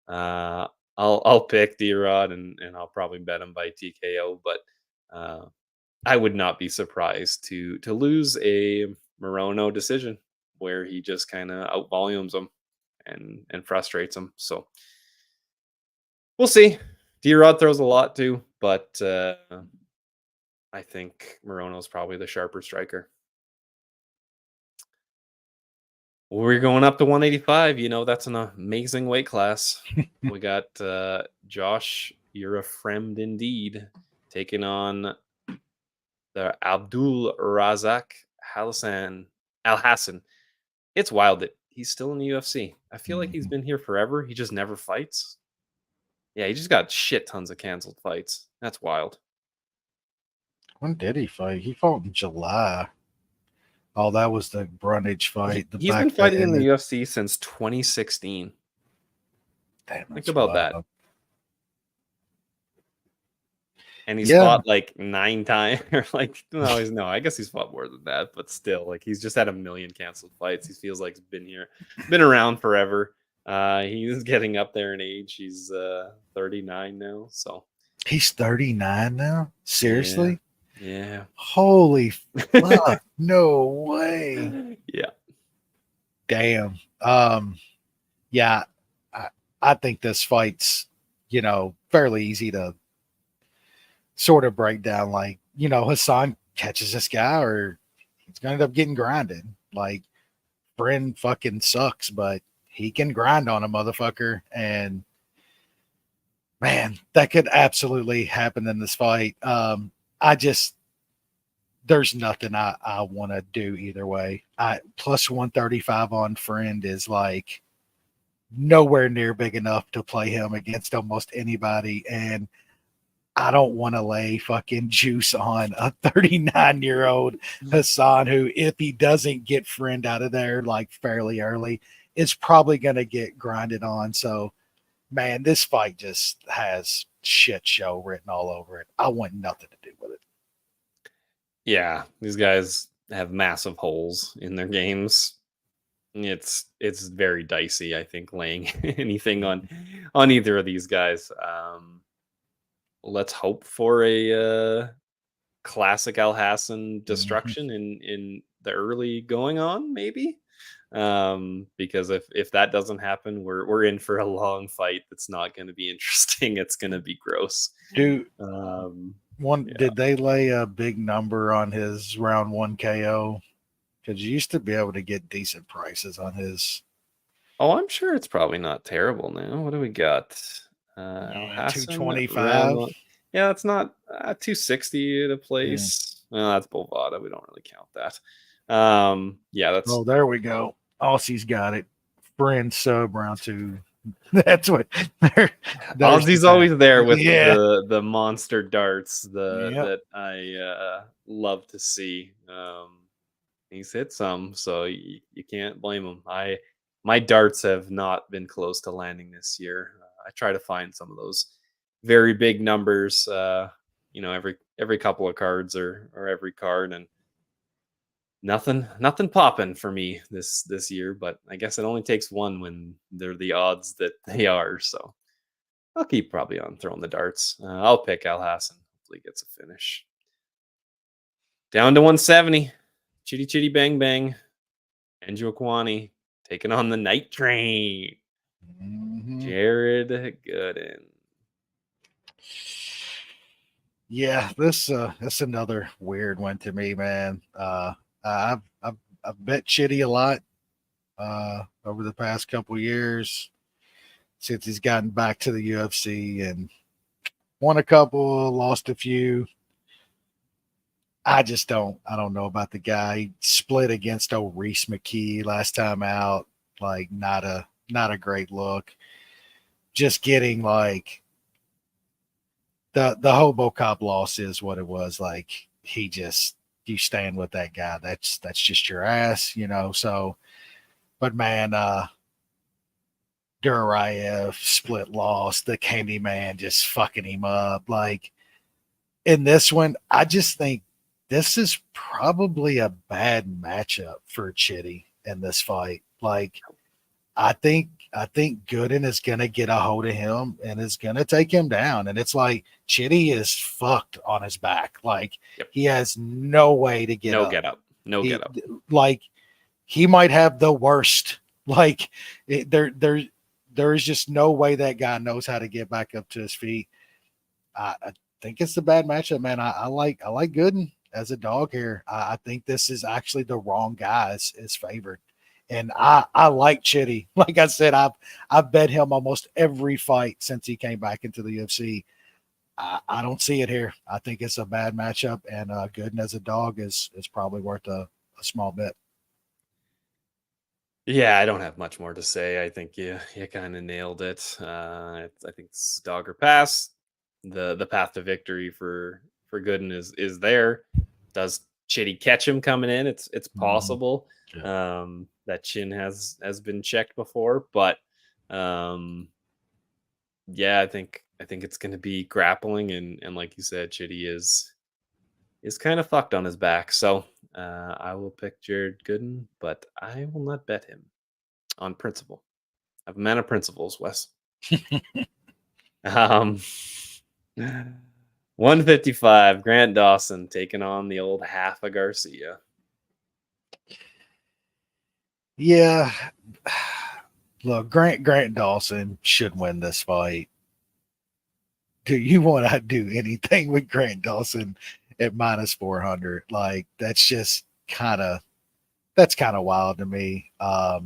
[SPEAKER 6] I'll pick D-Rod and I'll probably bet him by TKO, but I would not be surprised to lose a Morono decision where he just kind of outvolumes him and frustrates him. So we'll see. D-Rod throws a lot too, but I think Morono's probably the sharper striker. We're going up to 185. That's an amazing weight class. We got Josh, you're a friend indeed, taking on the Abdul Razak Al Hassan. It's wild that he's still in the UFC. I feel like he's been here forever. He just never fights. Yeah, he just got shit tons of canceled fights. That's wild.
[SPEAKER 4] When did he fight? He fought in July. Oh, that was the Brundage fight.
[SPEAKER 6] He's been fighting in the UFC since 2016.
[SPEAKER 4] Damn,
[SPEAKER 6] think about that. And he's
[SPEAKER 4] Yeah.
[SPEAKER 6] fought like 9 times, or like no, I guess he's fought more than that, but still, like he's just had a million canceled fights. He feels like he's been around forever. He's getting up there in age. He's 39 now, so
[SPEAKER 4] he's 39 now. Seriously?
[SPEAKER 6] Yeah.
[SPEAKER 4] Holy fuck! No way.
[SPEAKER 6] Yeah.
[SPEAKER 4] Damn. Yeah. I think this fight's fairly easy to sort of break down. Like Hassan catches this guy, or he's gonna end up getting grinded. Like Bren fucking sucks, but he can grind on a motherfucker, and man, that could absolutely happen in this fight. There's nothing I want to do either way. Plus 135 on friend is like nowhere near big enough to play him against almost anybody. And I don't want to lay fucking juice on a 39-year-old Hassan who, if he doesn't get friend out of there like fairly early, is probably going to get grinded on. So, man, this fight just has shit show written all over it. I want nothing to do with it.
[SPEAKER 6] Yeah, these guys have massive holes in their games. It's very dicey, I think, laying anything on either of these guys. Let's hope for a classic Al Hassan destruction in the early going on, maybe. Because if that doesn't happen, we're in for a long fight that's not going to be interesting. It's going to be gross.
[SPEAKER 4] Did they lay a big number on his round 1 KO? Because you used to be able to get decent prices on his.
[SPEAKER 6] Oh, I'm sure it's probably not terrible now. What do we got? Al Hassan,
[SPEAKER 4] 225.
[SPEAKER 6] Yeah, it's not 260 at a place. Yeah. Well, that's Bovada. We don't really count that. Yeah, that's.
[SPEAKER 4] Oh, there we go. Aussie's got it. Friend sub round 2. That's what.
[SPEAKER 6] Aussie's always there with the monster darts that I love to see. He's hit some, so you can't blame him. My darts have not been close to landing this year. I try to find some of those very big numbers, every couple of cards or every card, and nothing popping for me this year. But I guess it only takes one when they're the odds that they are. So I'll keep probably on throwing the darts. I'll pick Al Hassan. Hopefully gets a finish. Down to 170. Chitty chitty bang bang. Enjo Kwani taking on the night train. Jared Gooden.
[SPEAKER 4] Yeah, that's another weird one to me, man. I've bet Chitty a lot. over the past couple years since he's gotten back to the UFC, and won a couple, lost a few. I don't know about the guy. He split against old Reese McKee last time out. Like not a great look. Just getting like the Hobo Cop loss is what it was. Like you stand with that guy. That's just your ass, you know. So, but man, Duraev split loss. The Candyman just fucking him up. Like in this one, I just think this is probably a bad matchup for Chitty in this fight. Like, I think Gooden is gonna get a hold of him and is gonna take him down. And it's like Chitty is fucked on his back. Like he has no way to get up.
[SPEAKER 6] No get up.
[SPEAKER 4] Like he might have the worst. Like there is just no way that guy knows how to get back up to his feet. I think it's a bad matchup, man. I like Gooden as a dog here. I think this is actually the wrong guy is favored. And I like Chitty. Like I said, I've bet him almost every fight since he came back into the UFC. I don't see it here. I think it's a bad matchup, and Gooden as a dog is probably worth a small bet.
[SPEAKER 6] Yeah, I don't have much more to say. I think you kind of nailed it. I think this is dog or pass. The path to victory for Gooden is there. Does Chitty catch him coming in? It's possible. Yeah. That chin has been checked before, but yeah, I think it's going to be grappling, and like you said, Chitty is kind of fucked on his back. So I will pick Jared Gooden, but I will not bet him on principle. I'm a man of principles, Wes. 155, Grant Dawson taking on the old half a Garcia.
[SPEAKER 4] Yeah. Look, Grant Dawson should win this fight. Do you want to do anything with Grant Dawson at minus 400? Like that's just kind of wild to me. I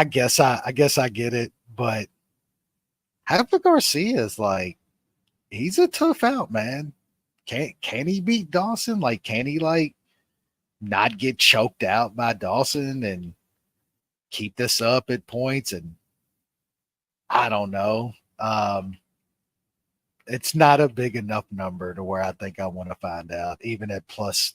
[SPEAKER 4] guess I get it, but Rafa Garcia is like, he's a tough out, man. Can he beat Dawson? Like, can he like not get choked out by Dawson and keep this up at points? And I don't know. It's not a big enough number to where I think I want to find out, even at plus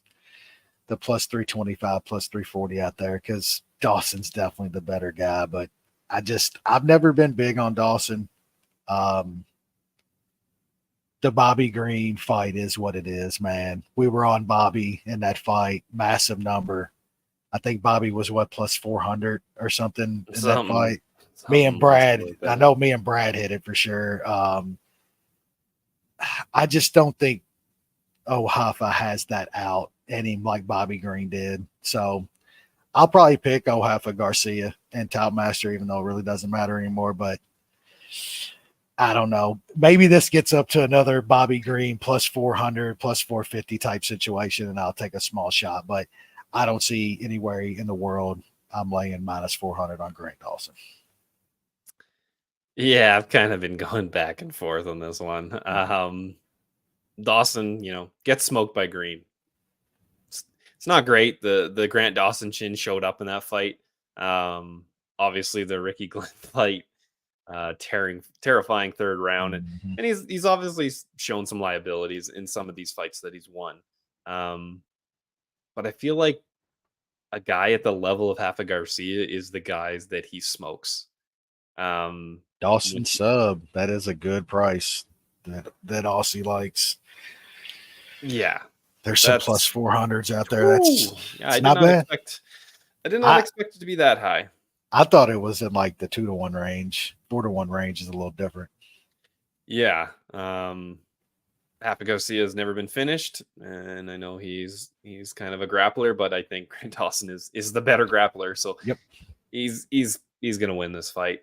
[SPEAKER 4] 325, plus 340 out there, because Dawson's definitely the better guy. But I've never been big on Dawson. The Bobby Green fight is what it is, man. We were on Bobby in that fight, massive number. I think Bobby was plus 400 or something in that fight. Me and Brad, I know me and Brad hit it for sure. I just don't think Hoffa has that out in him like Bobby Green did. So I'll probably pick Hoffa Garcia and Top Master, even though it really doesn't matter anymore. But I don't know. Maybe this gets up to another Bobby Green plus 400, plus 450 type situation, and I'll take a small shot. But I don't see anywhere in the world I'm laying minus 400 on Grant Dawson.
[SPEAKER 6] Yeah, I've kind of been going back and forth on this one. Dawson, gets smoked by Green. It's not great. The Grant Dawson chin showed up in that fight. Obviously, the Ricky Glenn fight, terrifying third round, and he's obviously shown some liabilities in some of these fights that he's won. But I feel like a guy at the level of Rafa Garcia is the guys that he smokes.
[SPEAKER 4] Dawson sub, that is a good price that Aussie likes.
[SPEAKER 6] Yeah,
[SPEAKER 4] there's some plus 400s out there. That's not bad.
[SPEAKER 6] I did not expect it to be that high.
[SPEAKER 4] I thought it was in like the 2-to-1 range. 4-to-1 range is a little different.
[SPEAKER 6] Yeah. Rafa Garcia has never been finished, and I know he's kind of a grappler, but I think Grant Dawson is the better grappler. So
[SPEAKER 4] yep,
[SPEAKER 6] he's gonna win this fight.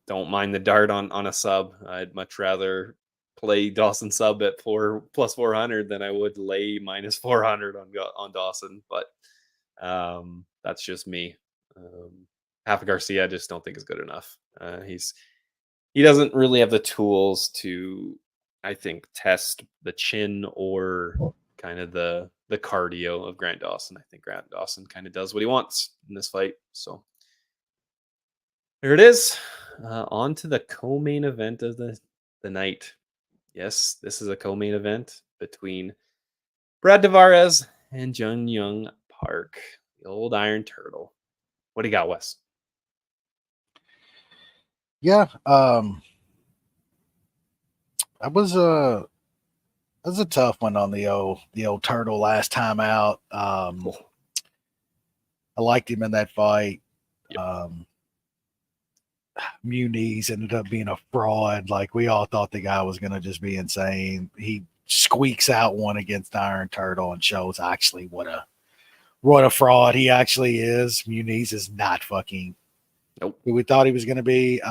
[SPEAKER 6] Don't mind the dart on a sub. I'd much rather play Dawson sub at plus 400 than I would lay minus 400 on Dawson. But That's just me. Rafa Garcia, I just don't think is good enough. He doesn't really have the tools to, I think, test the chin or kind of the cardio of Grant Dawson. I think Grant Dawson kind of does what he wants in this fight. So there it is. On to the co-main event of the night. Yes, this is a co-main event between Brad Tavares and Jun Young Park, the old Iron Turtle. What do you got, Wes?
[SPEAKER 4] Yeah, that was a tough one on the old turtle last time out. I liked him in that fight.
[SPEAKER 6] Yep.
[SPEAKER 4] Muniz ended up being a fraud. Like, we all thought the guy was going to just be insane. He squeaks out one against Iron Turtle and shows actually what a fraud he actually is. Muniz is not fucking who we thought he was going to be.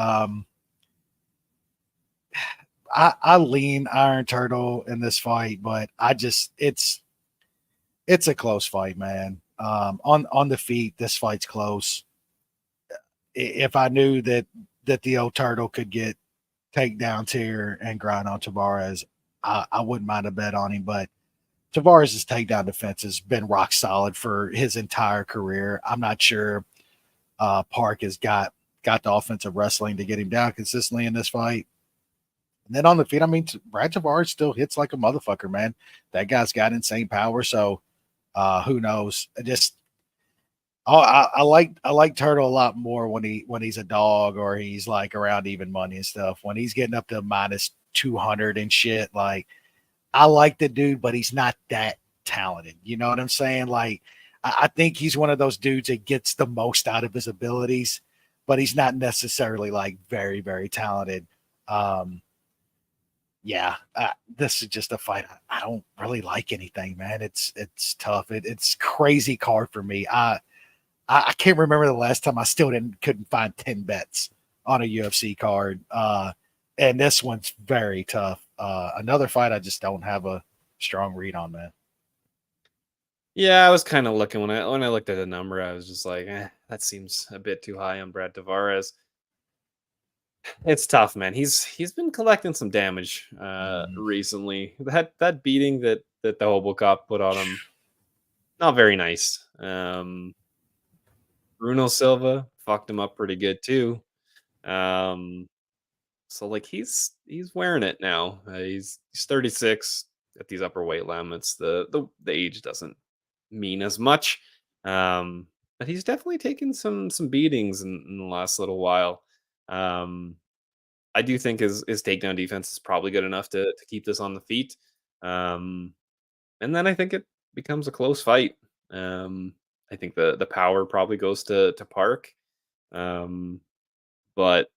[SPEAKER 4] I lean Iron Turtle in this fight, but it's a close fight, man. On the feet, this fight's close. If I knew that the old Turtle could get takedowns here and grind on Tavares, I wouldn't mind a bet on him. But Tavares' takedown defense has been rock solid for his entire career. I'm not sure Park has got the offensive wrestling to get him down consistently in this fight. And then on the feet, I mean, Brad Tavares still hits like a motherfucker, man. That guy's got insane power. So who knows? I like Turtle a lot more when he's a dog or he's like around even money and stuff. When he's getting up to minus 200 and shit, like, I like the dude, but he's not that talented. You know what I'm saying? Like, I think he's one of those dudes that gets the most out of his abilities, but he's not necessarily like very, very talented. This is just a fight. I don't really like anything, man. It's tough. It's crazy card for me. I can't remember the last time I still couldn't find 10 bets on a UFC card. And this one's very tough. Another fight I just don't have a strong read on, man.
[SPEAKER 6] Yeah, I was kind of looking when I looked at the number, I was just like, that seems a bit too high on Brad Tavares. It's tough, man. He's been collecting some damage recently. That beating that the Hobo Cop put on him, not very nice. Bruno Silva fucked him up pretty good too. So like he's wearing it now. He's 36 at these upper weight limits. The age doesn't mean as much. But he's definitely taken some beatings in the last little while. I do think his takedown defense is probably good enough to keep this on the feet. And then I think it becomes a close fight. I think the power probably goes to Park. But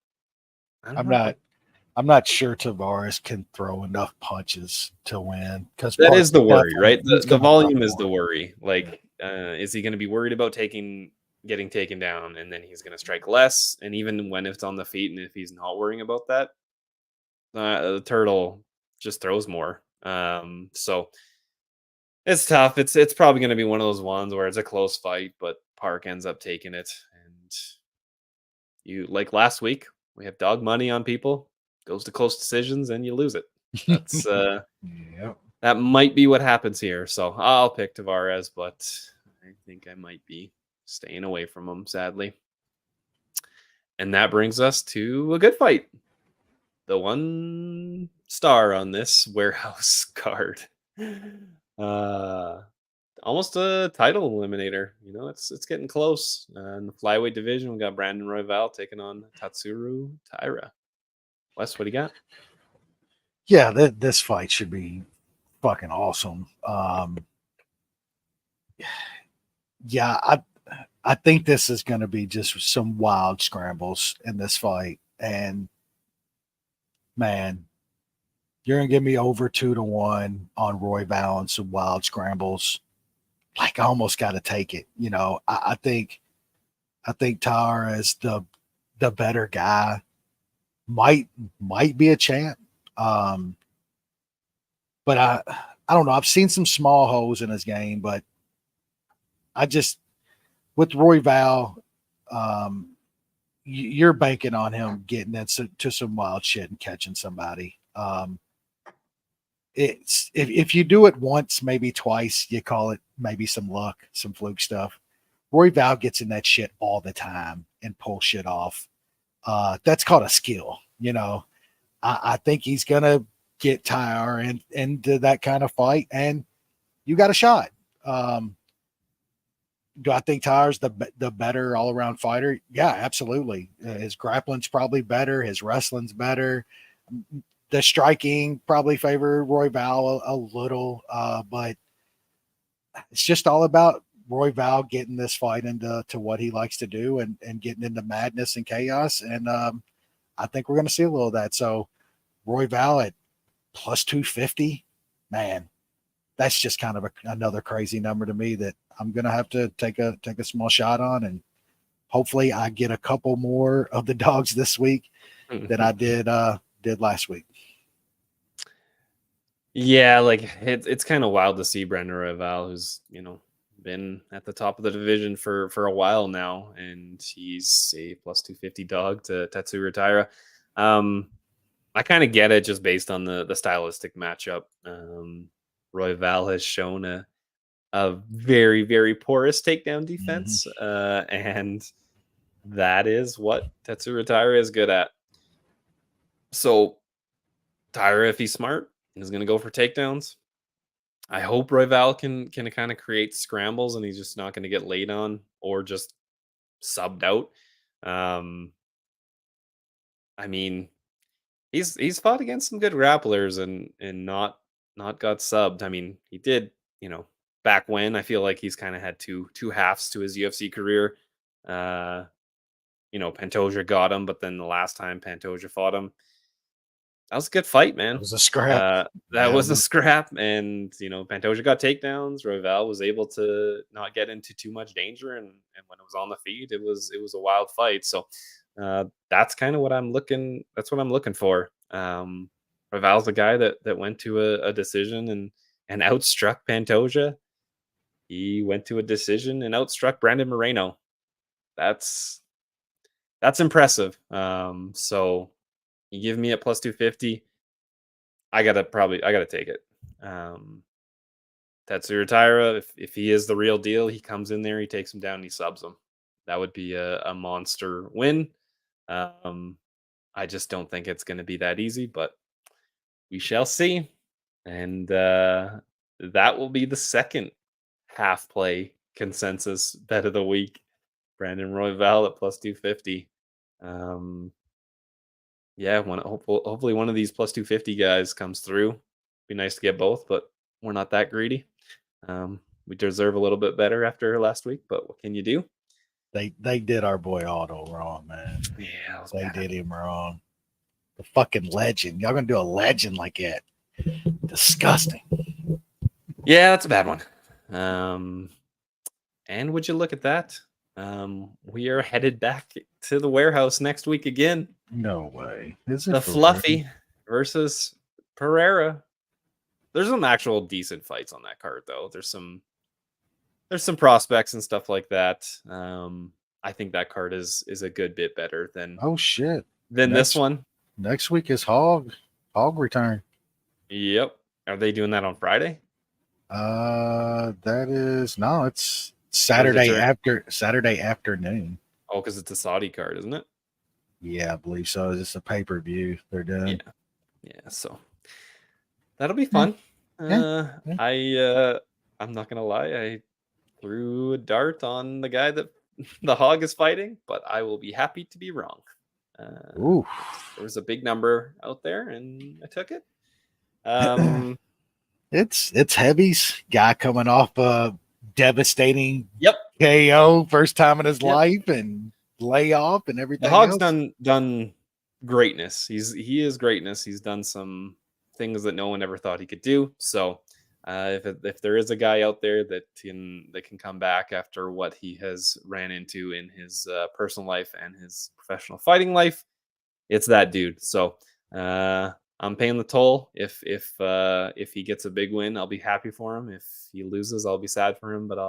[SPEAKER 4] I'm not sure Tavares can throw enough punches to win, because
[SPEAKER 6] that is the worry, right? The volume is the worry. Like, is he going to be worried about getting taken down, and then he's going to strike less? And even when it's on the feet, and if he's not worrying about that, the Turtle just throws more. So it's tough. It's probably going to be one of those ones where it's a close fight, but Park ends up taking it. And you, like last week, we have dog money on people, goes to close decisions, and you lose it. That's
[SPEAKER 4] Yep.
[SPEAKER 6] That might be what happens here. So I'll pick Tavares, but I think I might be staying away from him, sadly. And that brings us to a good fight. The one star on this warehouse card. Almost a title eliminator. You know, it's getting close. In the flyweight division, we got Brandon Royval taking on Tatsuro Taira. Wes, what do you got?
[SPEAKER 4] Yeah, this fight should be fucking awesome. I think this is going to be just some wild scrambles in this fight. And man, you're going to give me over 2-1 on Royval and some wild scrambles. Like, I almost got to take it. You know, I think Taira is the better guy. Might be a champ. But I don't know. I've seen some small holes in his game, but I just with Royval, you're banking on him getting into some wild shit and catching somebody. It's if you do it once, maybe twice, you call it maybe some luck, some fluke stuff. Royval gets in that shit all the time and pulls shit off. That's called a skill. I think he's gonna get Taira into that kind of fight, and you got a shot. Do I think Taira's the better all around fighter? Yeah, absolutely. His grappling's probably better. His wrestling's better. The striking probably favor Royval a little, but it's just all about Royval getting this fight into what he likes to do and getting into madness and chaos. And I think we're going to see a little of that. So Royval at plus 250, man, that's just kind of another crazy number to me that I'm going to have to take a small shot on. And hopefully I get a couple more of the dogs this week than I did last week.
[SPEAKER 6] Yeah, like it's kind of wild to see Brandon Royval, who's been at the top of the division for a while now, and he's a plus 250 dog to Tatsuro Taira. I kind of get it just based on the stylistic matchup. Royval has shown a very, very porous takedown defense, and that is what Tatsuro Taira is good at. So Taira, if he's smart, is going to go for takedowns. I hope Royval can kind of create scrambles and he's just not going to get laid on or just subbed out. I mean, he's fought against some good grapplers and not got subbed. I mean, he did, back when. I feel like he's kind of had two halves to his UFC career. Pantoja got him, but then the last time Pantoja fought him, that was a good fight, man.
[SPEAKER 4] It was a scrap.
[SPEAKER 6] That was a scrap, and Pantoja got takedowns. Royval was able to not get into too much danger, and when it was on the feet, it was a wild fight. So that's kind of what I'm looking. That's what I'm looking for. Royval's the guy that went to a decision and outstruck Pantoja. He went to a decision and outstruck Brandon Moreno. That's impressive. So you give me a plus 250. I gotta take it. Tatsuro Taira, if he is the real deal, he comes in there, he takes him down, and he subs him. That would be a monster win. I just don't think it's going to be that easy, but we shall see. And that will be the second half play consensus bet of the week. Brandon Royval at plus 250. Hopefully one of these plus 250 guys comes through. Be nice to get both, but we're not that greedy. We deserve a little bit better after last week, but what can you do?
[SPEAKER 4] They did our boy Otto wrong, man.
[SPEAKER 6] Yeah,
[SPEAKER 4] they did him wrong. The fucking legend. Y'all gonna do a legend like that? Disgusting.
[SPEAKER 6] Yeah, that's a bad one. And would you look at that? We are headed back to the warehouse next week again.
[SPEAKER 4] No way. Is it
[SPEAKER 6] the Fluffy versus Pereira? There's some actual decent fights on that card, though. There's some prospects and stuff like that. I think that card is a good bit better than this one.
[SPEAKER 4] Next week is Hog return.
[SPEAKER 6] Yep. Are they doing that on Friday?
[SPEAKER 4] It's Saturday afternoon.
[SPEAKER 6] Oh, because it's a Saudi card, isn't it?
[SPEAKER 4] Yeah, I believe so. It's a pay-per-view they're doing.
[SPEAKER 6] Yeah. So that'll be fun.
[SPEAKER 4] Yeah.
[SPEAKER 6] I'm not gonna lie, I threw a dart on the guy that the Hog is fighting, but I will be happy to be wrong. There was a big number out there, and I took it.
[SPEAKER 4] It's heavies. Guy coming off a devastating
[SPEAKER 6] Yep.
[SPEAKER 4] KO, first time in his life, and layoff and everything.
[SPEAKER 6] The Hog's
[SPEAKER 4] else.
[SPEAKER 6] done greatness. He is greatness. He's done some things that no one ever thought he could do. So if there is a guy out there that can come back after what he has ran into in his personal life and his professional fighting life, it's that dude. So I'm paying the toll. If he gets a big win, I'll be happy for him. If he loses, I'll be sad for him. But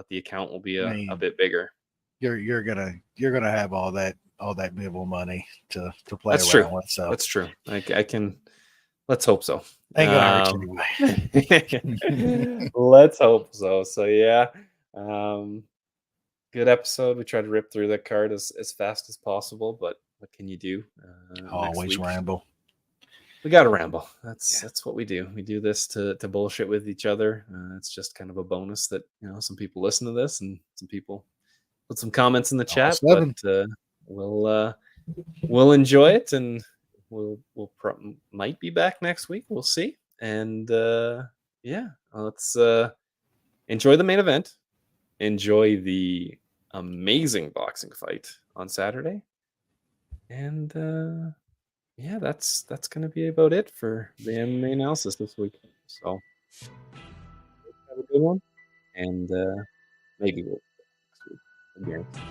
[SPEAKER 6] but the account will be
[SPEAKER 4] I
[SPEAKER 6] a
[SPEAKER 4] mean,
[SPEAKER 6] bit bigger.
[SPEAKER 4] You're gonna have all that nibble money to play
[SPEAKER 6] That's
[SPEAKER 4] around
[SPEAKER 6] true.
[SPEAKER 4] with. So
[SPEAKER 6] That's true. I can. Let's hope so.
[SPEAKER 4] ain't gonna hurt you anyway.
[SPEAKER 6] Let's hope so. So yeah, good episode. We tried to rip through that card as fast as possible, but what can you do? Next
[SPEAKER 4] Always
[SPEAKER 6] week,
[SPEAKER 4] ramble.
[SPEAKER 6] we got to ramble. That's what we do. We do this to bullshit with each other. It's just kind of a bonus that some people listen to this and some people put some comments in the chat, but we'll enjoy it, and we'll might be back next week. We'll see. And yeah, let's enjoy the main event. Enjoy the amazing boxing fight on Saturday. And yeah, that's going to be about it for the MMA analysis this week. So have a good one, and maybe we'll next week.